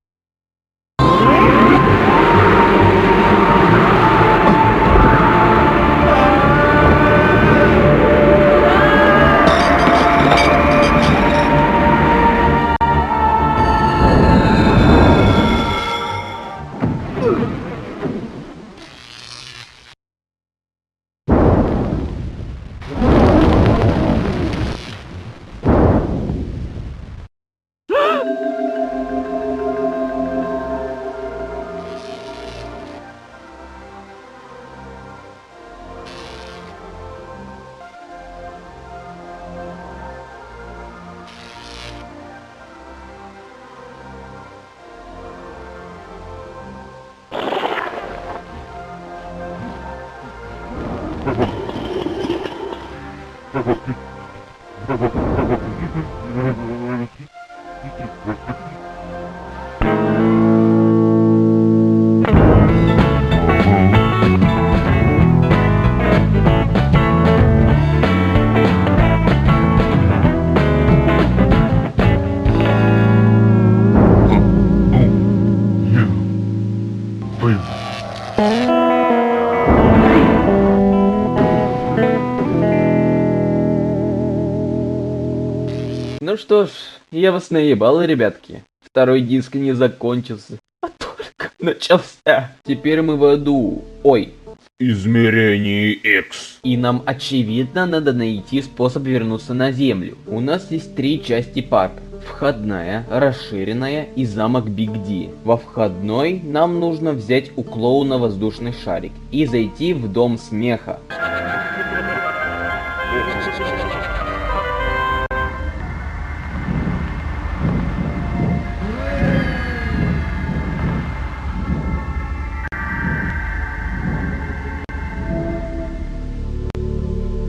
A: Ну что ж, я вас наебал, ребятки. Второй диск не закончился, а только начался. Теперь мы в аду. Ой.
G: Измерение X.
A: И нам очевидно надо найти способ вернуться на Землю. У нас есть 3 части парка. Входная, расширенная и замок Биг Ди. Во входной нам нужно взять у клоуна воздушный шарик и зайти в дом смеха.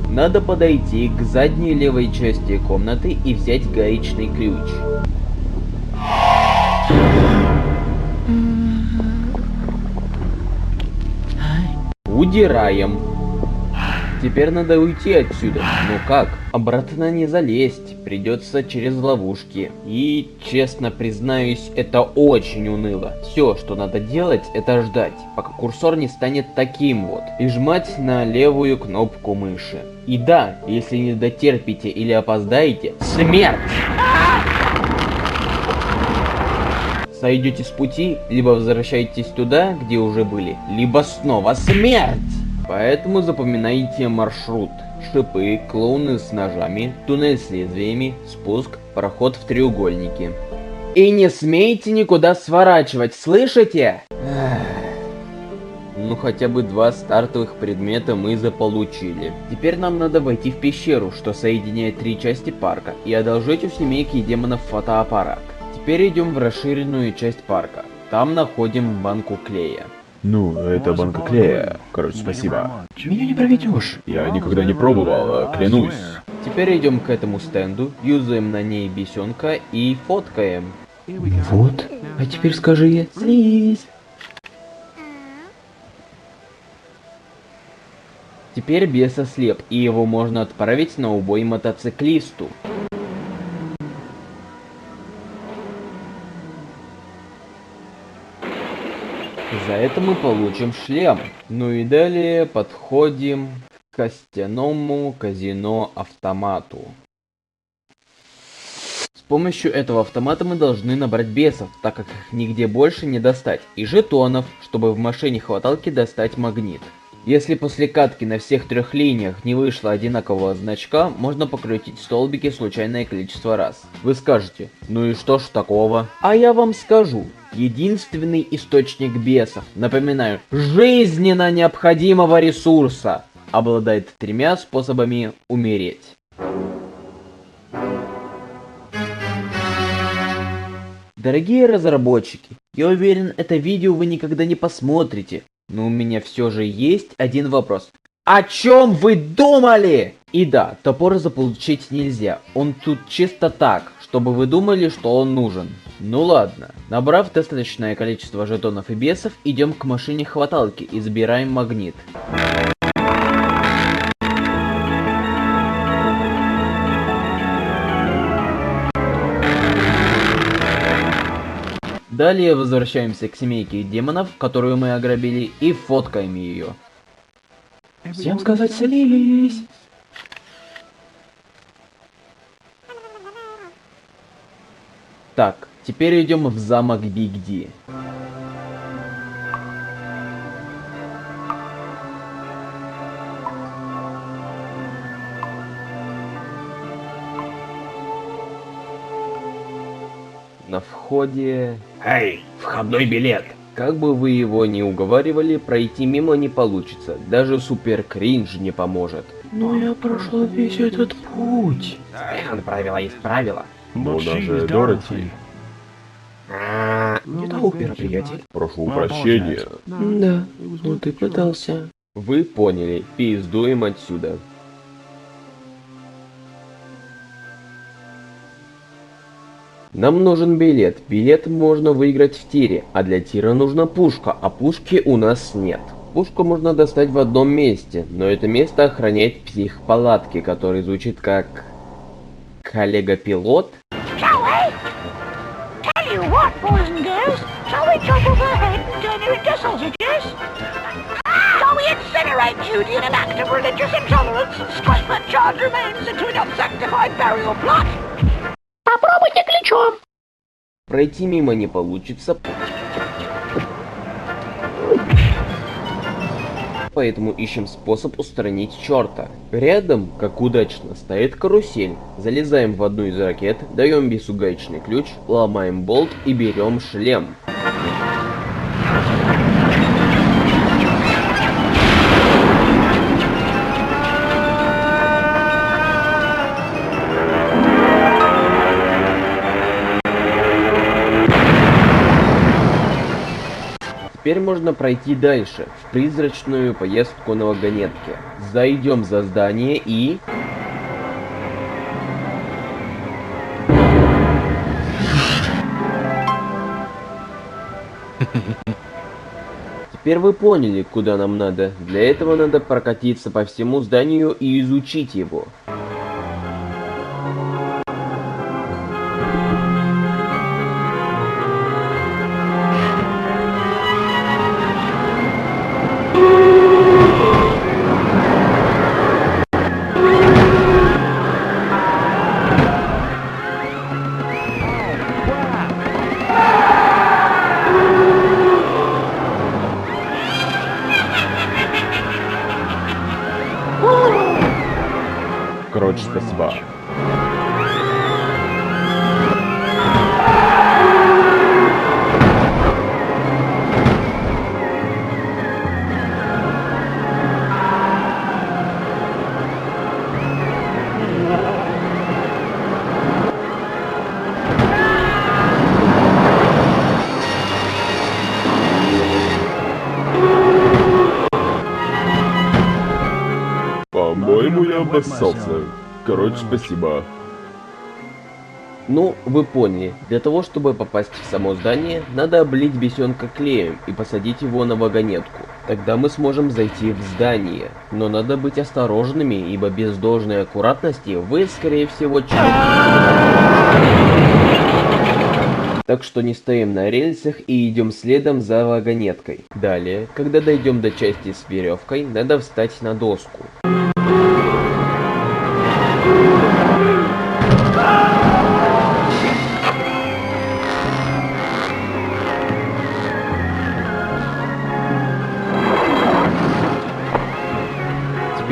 A: Надо подойти к задней левой части комнаты и взять гаечный ключ. Удираем. Теперь надо уйти отсюда. Ну как? Обратно не залезть. Придется через ловушки. И, честно признаюсь, это очень уныло. Все, что надо делать, это ждать, пока курсор не станет таким вот. И жмать на левую кнопку мыши. И да, если не дотерпите или опоздаете, смерть! Сойдете с пути, либо возвращаетесь туда, где уже были, либо снова смерть! Поэтому запоминайте маршрут. Шипы, клоуны с ножами, туннель с лезвиями, спуск, проход в треугольнике. И не смейте никуда сворачивать, слышите? Ну хотя бы 2 стартовых предмета мы заполучили. Теперь нам надо войти в пещеру, что соединяет 3 части парка, и одолжить у семейки демонов фотоаппарат. Теперь идем в расширенную часть парка. Там находим банку клея.
G: Ну, это банка клея. Короче, спасибо.
C: Меня не проведешь.
G: Я никогда не пробовал, клянусь.
A: Теперь идем к этому стенду, юзаем на ней бесенка и фоткаем.
C: Вот. А теперь скажи, слизь.
A: Теперь бес ослеп, и его можно отправить на убой мотоциклисту. За это мы получим шлем. Ну и далее подходим к костяному казино-автомату. С помощью этого автомата мы должны набрать бесов, так как их нигде больше не достать, и жетонов, чтобы в машине-хваталке достать магнит. Если после катки на всех 3 линиях не вышло одинакового значка, можно покрутить столбики случайное количество раз. Вы скажете, ну и что ж такого? А я вам скажу. Единственный источник бесов, напоминаю, жизненно необходимого ресурса, обладает 3 способами умереть. Дорогие разработчики, я уверен, это видео вы никогда не посмотрите, но у меня все же есть один вопрос. О чем вы думали? И да, топор заполучить нельзя, он тут чисто так, чтобы вы думали, что он нужен. Ну ладно, набрав достаточное количество жетонов и бесов, идем к машине-хваталке и забираем магнит. Далее возвращаемся к семейке демонов, которую мы ограбили, и фоткаем ее.
C: Всем сказать, слизь.
A: Так, теперь идем в замок Биг Ди. На входе...
D: Эй, входной билет.
A: Как бы вы его ни уговаривали, пройти мимо не получится. Даже супер кринж не поможет.
C: Но я прошла весь этот путь.
D: Правила есть правила.
G: Но даже Дороти.
C: Не того, приятель.
G: Прошу прощения.
C: Да, ну ты пытался.
E: Вы поняли, пиздуем отсюда. Нам нужен билет. Билет можно выиграть в тире, а для тира нужна пушка, а пушки у нас нет. Пушку можно достать в одном месте, но это место охраняет псих палатки, который звучит как... коллега-пилот?
D: Попробуйте ключом.
E: Пройти мимо не получится. Поэтому ищем способ устранить черта. Рядом, как удачно, стоит карусель. Залезаем в одну из ракет, даем бесу гаечный ключ, ломаем болт и берем шлем. Теперь можно пройти дальше, в призрачную поездку на вагонетке. Зайдем за здание и... Теперь вы поняли, куда нам надо. Для этого надо прокатиться по всему зданию и изучить его. Короче, спасибо. По-моему, я обоссался. Короче, спасибо. Ну, вы поняли. Для того, чтобы попасть в само здание, надо облить бесенка клеем и посадить его на вагонетку. Тогда мы сможем зайти в здание. Но надо быть осторожными, ибо без должной аккуратности вы, скорее всего, Так что не стоим на рельсах и идем следом за вагонеткой. Далее, когда дойдем до части с веревкой, надо встать на доску.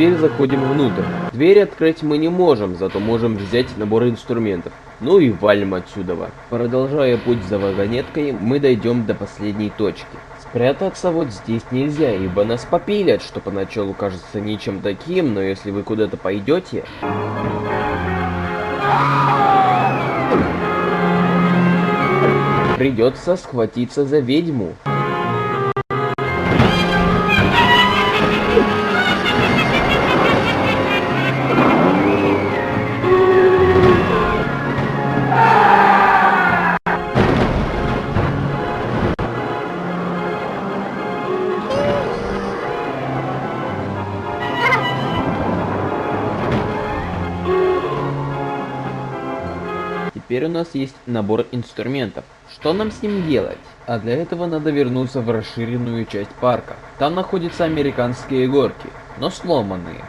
E: Теперь заходим внутрь. Дверь открыть мы не можем, зато можем взять набор инструментов. Ну и валим отсюда. Продолжая путь за вагонеткой, мы дойдем до последней точки. Спрятаться вот здесь нельзя, ибо нас попилят, что поначалу кажется ничем таким, но если вы куда-то пойдете... Придется схватиться за ведьму. Теперь у нас есть набор инструментов. Что нам с ним делать? А для этого надо вернуться в расширенную часть парка. Там находятся американские горки, но сломанные.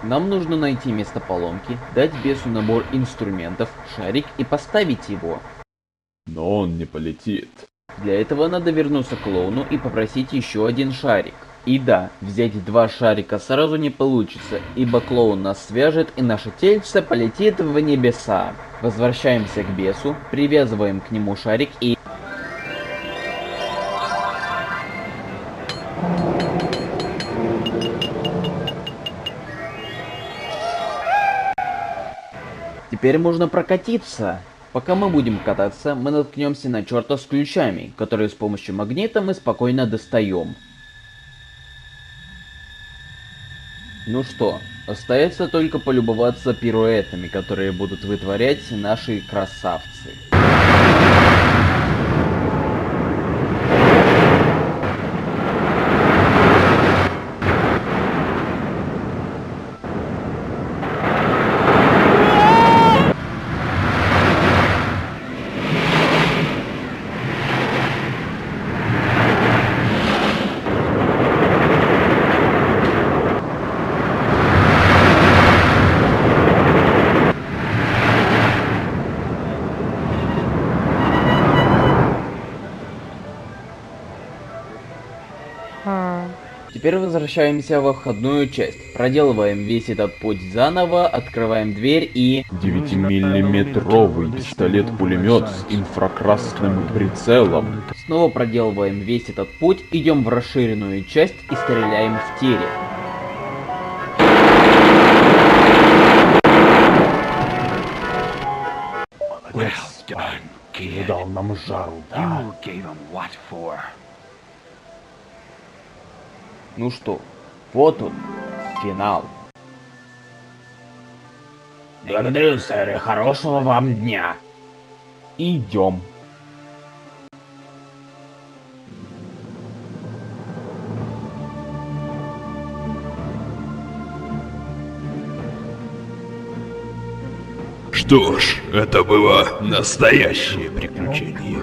E: Нам нужно найти место поломки, дать бесу набор инструментов, шарик и поставить его.
A: Но он не полетит.
E: Для этого надо вернуться к клоуну и попросить еще один шарик. И да, взять два шарика сразу не получится, ибо клоун нас свяжет и наше тельце полетит в небеса. Возвращаемся к бесу, привязываем к нему шарик и...
A: теперь можно прокатиться. Пока мы будем кататься, мы наткнемся на черта с ключами, которые с помощью магнита мы спокойно достаем. Ну что, остается только полюбоваться пируэтами, которые будут вытворять наши красавцы. Теперь возвращаемся во входную часть. Проделываем весь этот путь заново, открываем дверь и...
K: 9-миллиметровый пистолет-пулемет с инфракрасным прицелом.
A: Снова проделываем весь этот путь, идем в расширенную часть и стреляем в теле.
D: Ты дал нам жару, да?
A: Ну что, вот он, финал.
D: Благодарю, сэр, и хорошего вам дня.
A: Идем.
G: Что ж, это было настоящее приключение.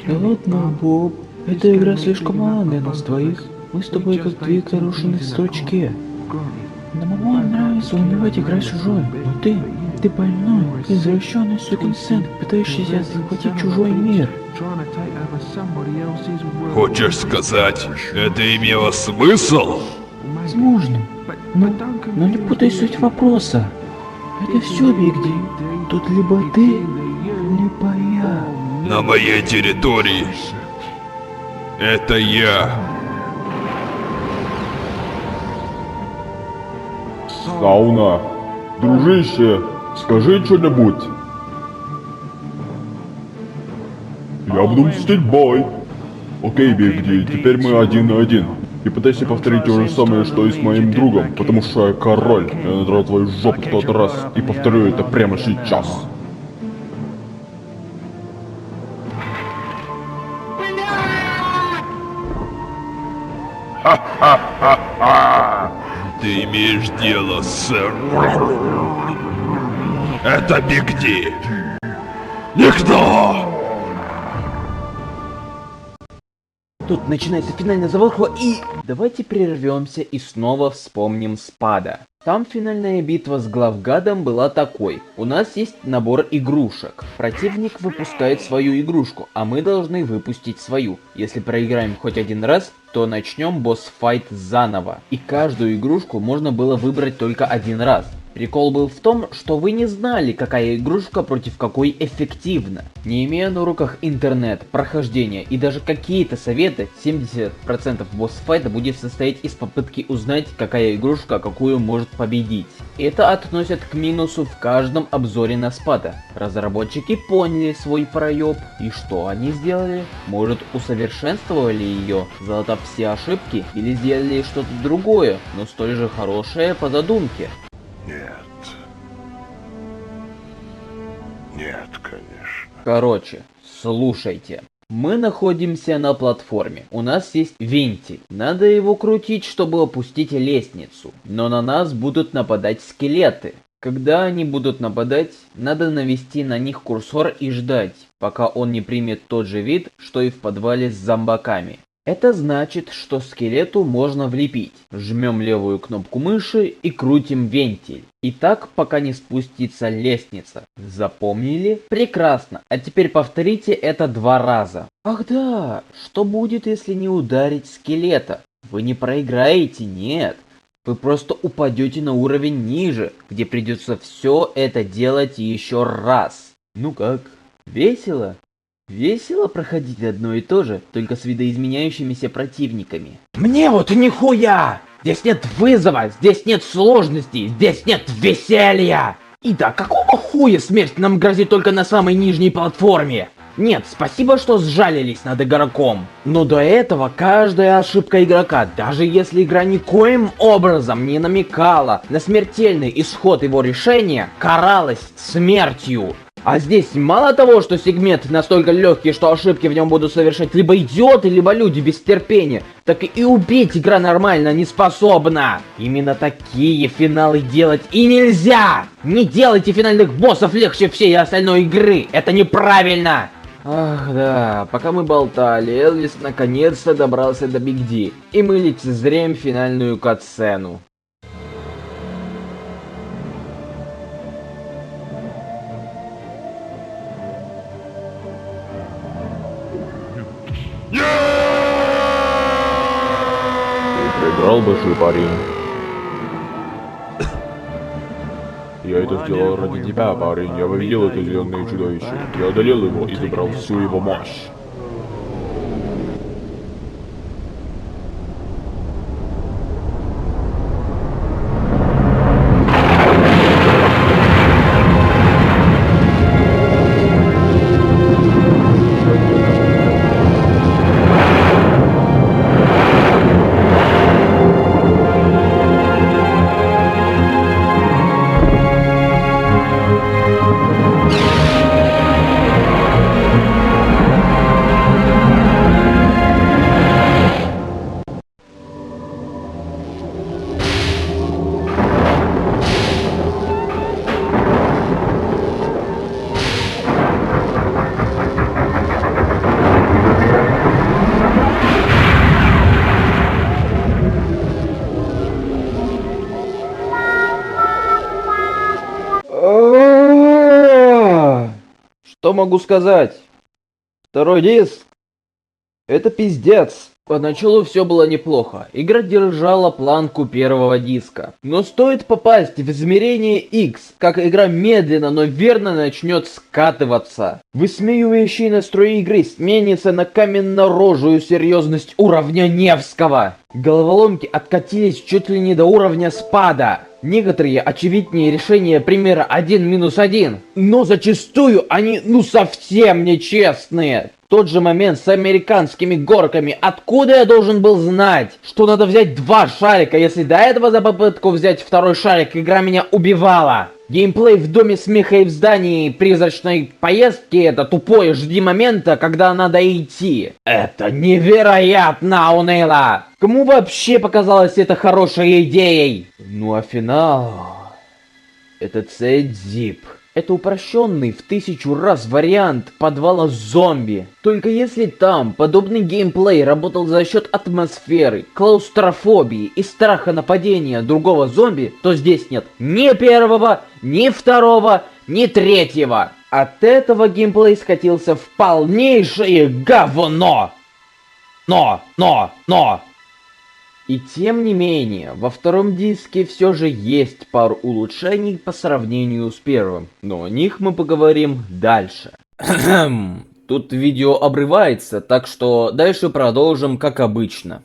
C: Да ладно, Боб. Эта игра слишком мала для нас двоих. Мы с тобой как две горошины в строчке. Нам обоим нравится уметь играть чужой, но ты больной, извращенный сукин сын, пытающийся захватить чужой мир.
G: Хочешь сказать, это имело смысл?
C: Возможно. Но не путай суть вопроса. Это все, Бигди. Тут либо ты, либо я.
G: На моей территории. Это я.
K: Сауна. Дружище, скажи что-нибудь. Я буду мстить, бой. Окей, Бигди, теперь мы 1 на 1. И пытайся повторить то же самое, что и с моим другом, потому что я король. Я надрал твою жопу в тот раз и повторю это прямо сейчас.
G: Ты имеешь дело с... Это Бигди. Никто!
A: Тут начинается финальная заварха и... Давайте прервемся и снова вспомним Спада. Там финальная битва с главгадом была такой. У нас есть набор игрушек. Противник выпускает свою игрушку, а мы должны выпустить свою. Если проиграем хоть один раз, то начнем босс-файт заново. И каждую игрушку можно было выбрать только один раз. Прикол был в том, что вы не знали, какая игрушка против какой эффективна. Не имея на руках интернет, прохождение и даже какие-то советы, 70% босс-файта будет состоять из попытки узнать, какая игрушка какую может победить. Это относят к минусу в каждом обзоре на Спада. Разработчики поняли свой проеб, и что они сделали? Может, усовершенствовали ее, залатав все ошибки, или сделали что-то другое, но столь же хорошее по задумке?
I: Нет, конечно.
A: Короче, слушайте. Мы находимся на платформе. У нас есть вентиль. Надо его крутить, чтобы опустить лестницу. Но на нас будут нападать скелеты. Когда они будут нападать, надо навести на них курсор и ждать, пока он не примет тот же вид, что и в подвале с зомбаками. Это значит, что скелету можно влепить. Жмем левую кнопку мыши и крутим вентиль. И так, пока не спустится лестница. Запомнили? Прекрасно. А теперь повторите это 2 раза. Ах да, что будет, если не ударить скелета? Вы не проиграете, нет. Вы просто упадете на уровень ниже, где придется все это делать еще раз. Ну как, весело? Весело проходить одно и то же, только с видоизменяющимися противниками.
D: Мне вот нихуя! Здесь нет вызова, здесь нет сложностей, здесь нет веселья! И да, какого хуя смерть нам грозит только на самой нижней платформе? Нет, спасибо, что сжалились над игроком. Но до этого каждая ошибка игрока, даже если игра никоим образом не намекала на смертельный исход его решения, каралась смертью. А здесь мало того, что сегмент настолько легкий, что ошибки в нем будут совершать либо идиоты, либо люди без терпения, так и убить игра нормально не способна. Именно такие финалы делать и нельзя! Не делайте финальных боссов легче всей остальной игры, это неправильно! Ах да, пока мы болтали, Элвис наконец-то добрался до Биг Ди, и мы лицезреем финальную катсцену.
K: Проиграл большой парень. Я это сделал ради тебя, парень. Я победил это зеленое чудовище. Я одолел его и забрал всю его мощь.
A: Что могу сказать? Второй диск? Это пиздец. Поначалу все было неплохо. Игра держала планку первого диска. Но стоит попасть в измерение X, как игра медленно, но верно начнет скатываться. Высмеивающий настрой игры сменится на каменно-рожую серьезность уровня Невского. Головоломки откатились чуть ли не до уровня спада. Некоторые очевиднее решения примера 1-1, но зачастую они совсем нечестные. Тот же момент с американскими горками. Откуда я должен был знать, что надо взять 2 шарика, если до этого за попытку взять второй шарик игра меня убивала? Геймплей в доме смеха и в здании призрачной поездки — это тупое жди момента, когда надо идти. Это невероятно уныло! Кому вообще показалось это хорошей идеей? Ну а финал... Это C-Zip. Это упрощенный в 1000 раз вариант подвала зомби. Только если там подобный геймплей работал за счет атмосферы, клаустрофобии и страха нападения другого зомби, то здесь нет ни первого, ни второго, ни третьего. От этого геймплей скатился в полнейшее говно. Но. И тем не менее, во втором диске все же есть пару улучшений по сравнению с первым, но о них мы поговорим дальше. Тут видео обрывается, так что дальше продолжим как обычно.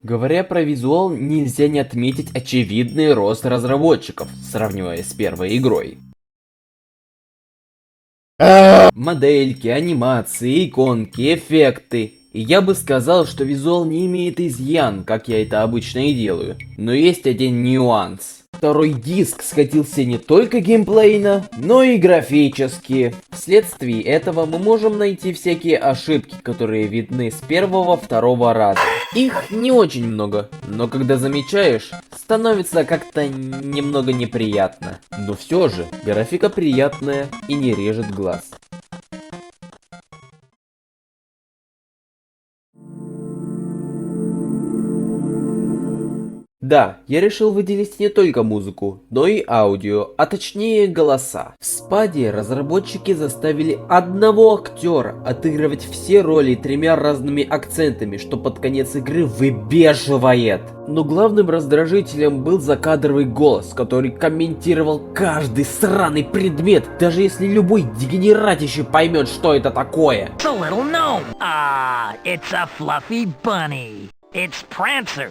A: Говоря про визуал, нельзя не отметить очевидный рост разработчиков, сравнивая с первой игрой. Модельки, анимации, иконки, эффекты. И я бы сказал, что визуал не имеет изъян, как я это обычно и делаю. Но есть один нюанс. Второй диск скатился не только геймплейно, но и графически. Вследствие этого мы можем найти всякие ошибки, которые видны с первого-второго раза. Их не очень много, но когда замечаешь, становится как-то немного неприятно. Но все же, графика приятная и не режет глаз. Да, я решил выделить не только музыку, но и аудио, а точнее голоса. В спаде разработчики заставили одного актера отыгрывать все роли 3 разными акцентами, что под конец игры выбешивает. Но главным раздражителем был закадровый голос, который комментировал каждый сраный предмет, даже если любой дегенератище поймет, что это такое.
L: It's a fluffy bunny. It's Prancer.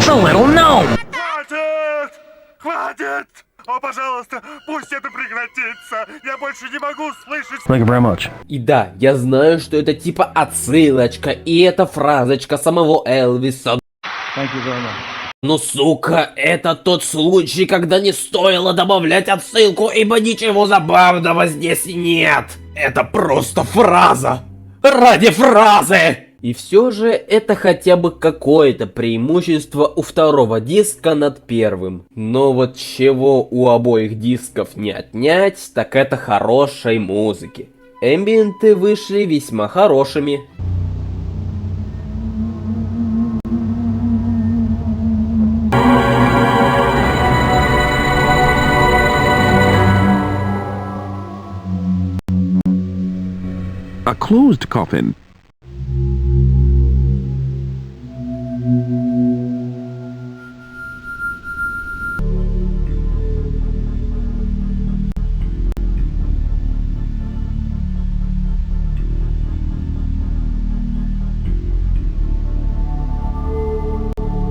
L: It's a little gnome.
G: Хватит! Хватит! О, пожалуйста, пусть это прекратится. Я больше не могу слышать.
M: Thank you very much.
A: И да, я знаю, что это типа отсылочка, и это фразочка самого Элвиса.
M: Thank you very much.
A: Но, сука, это тот случай, когда не стоило добавлять отсылку, ибо ничего забавного здесь нет. Это просто фраза. Ради фразы! И все же это хотя бы какое-то преимущество у второго диска над первым. Но вот чего у обоих дисков не отнять, так это хорошей музыки. Эмбиенты вышли весьма хорошими.
N: A closed coffin.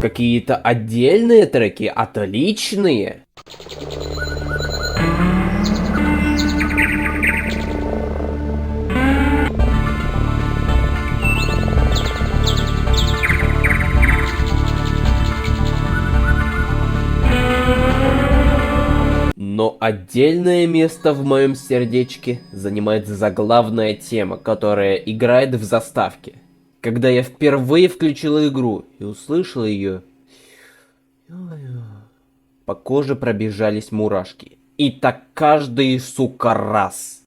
A: Какие-то отдельные треки отличные. Но отдельное место в моем сердечке занимает заглавная тема, которая играет в заставке. Когда я впервые включил игру и услышал ее, по коже пробежались мурашки. И так каждый, сука, раз.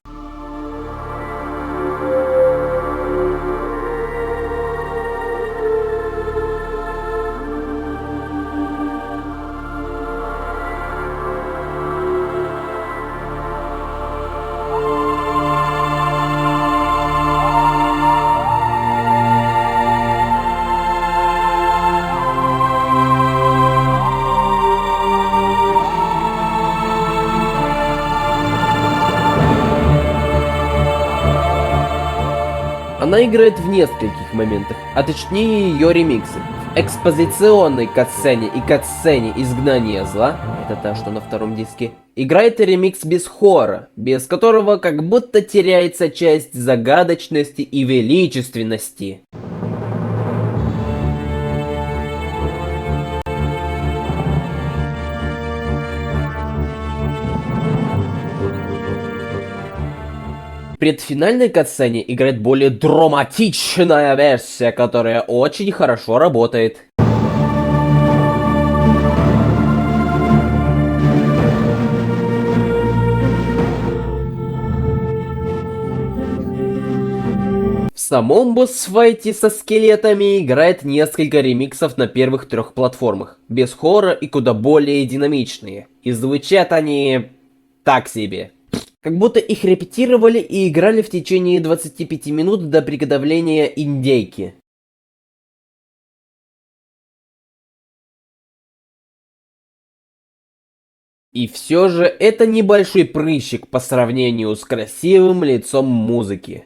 A: Она играет в нескольких моментах, а точнее ее ремиксы. В экспозиционной катсцене и катсцене «Изгнание зла», это та, что на втором диске, играет ремикс без хора, без которого как будто теряется часть загадочности и величественности. В предфинальной катсцене играет более драматичная версия, которая очень хорошо работает. В самом босс-файте со скелетами играет несколько ремиксов на первых 3 платформах, без хора и куда более динамичные. И звучат они так себе. Как будто их репетировали и играли в течение 25 минут до приготовления индейки. И все же это небольшой прыщик по сравнению с красивым лицом музыки.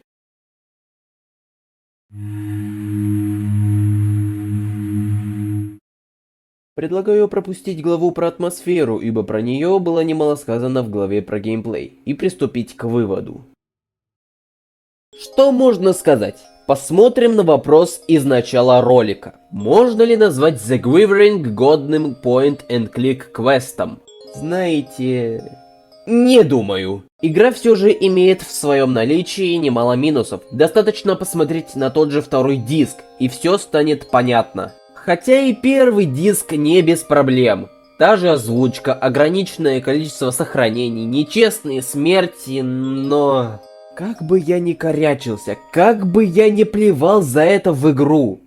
A: Предлагаю пропустить главу про атмосферу, ибо про нее было немало сказано в главе про геймплей, и приступить к выводу. Что можно сказать? Посмотрим на вопрос из начала ролика. Можно ли назвать The Wyvering годным point-and-click квестом? Знаете... Не думаю. Игра все же имеет в своем наличии немало минусов. Достаточно посмотреть на тот же второй диск, и все станет понятно. Хотя и первый диск не без проблем. Та же озвучка, ограниченное количество сохранений, нечестные смерти, но... Как бы я ни корячился, как бы я ни плевал за это в игру,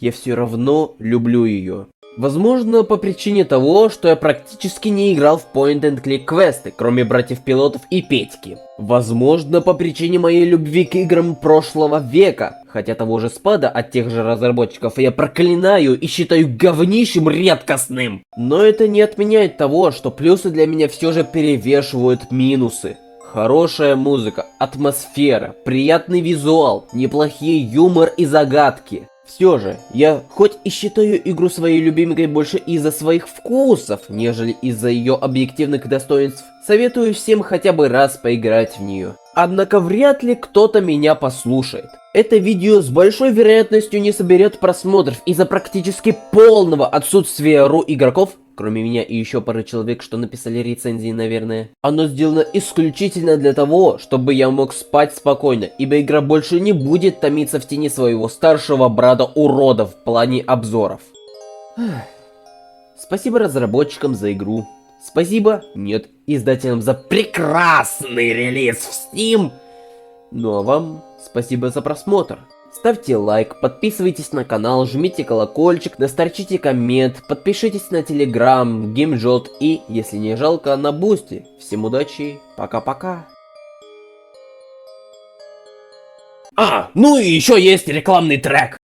A: я все равно люблю ее. Возможно, по причине того, что я практически не играл в point-and-click квесты, кроме братьев-пилотов и Петьки. Возможно, по причине моей любви к играм прошлого века, хотя того же спада от тех же разработчиков я проклинаю и считаю говнищем редкостным. Но это не отменяет того, что плюсы для меня все же перевешивают минусы. Хорошая музыка, атмосфера, приятный визуал, неплохие юмор и загадки. Все же, я хоть и считаю игру своей любименькой больше из-за своих вкусов, нежели из-за ее объективных достоинств, советую всем хотя бы раз поиграть в нее. Однако вряд ли кто-то меня послушает. Это видео с большой вероятностью не соберет просмотров из-за практически полного отсутствия ру игроков, кроме меня и еще пары человек, что написали рецензии, наверное. Оно сделано исключительно для того, чтобы я мог спать спокойно, ибо игра больше не будет томиться в тени своего старшего брата-урода в плане обзоров. Спасибо разработчикам за игру. Спасибо, нет, издателям за прекрасный релиз в Steam. Ну а вам спасибо за просмотр. Ставьте лайк, подписывайтесь на канал, жмите колокольчик, настрочите коммент, подпишитесь на Telegram, GameJolt и, если не жалко, на Boosty. Всем удачи, пока-пока. Ну и еще есть рекламный трек.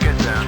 O: Get down.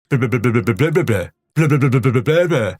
G: Бе-бе-бе-бе-бе-бе-бе. Бе-бе-бе-бе-бе-бе.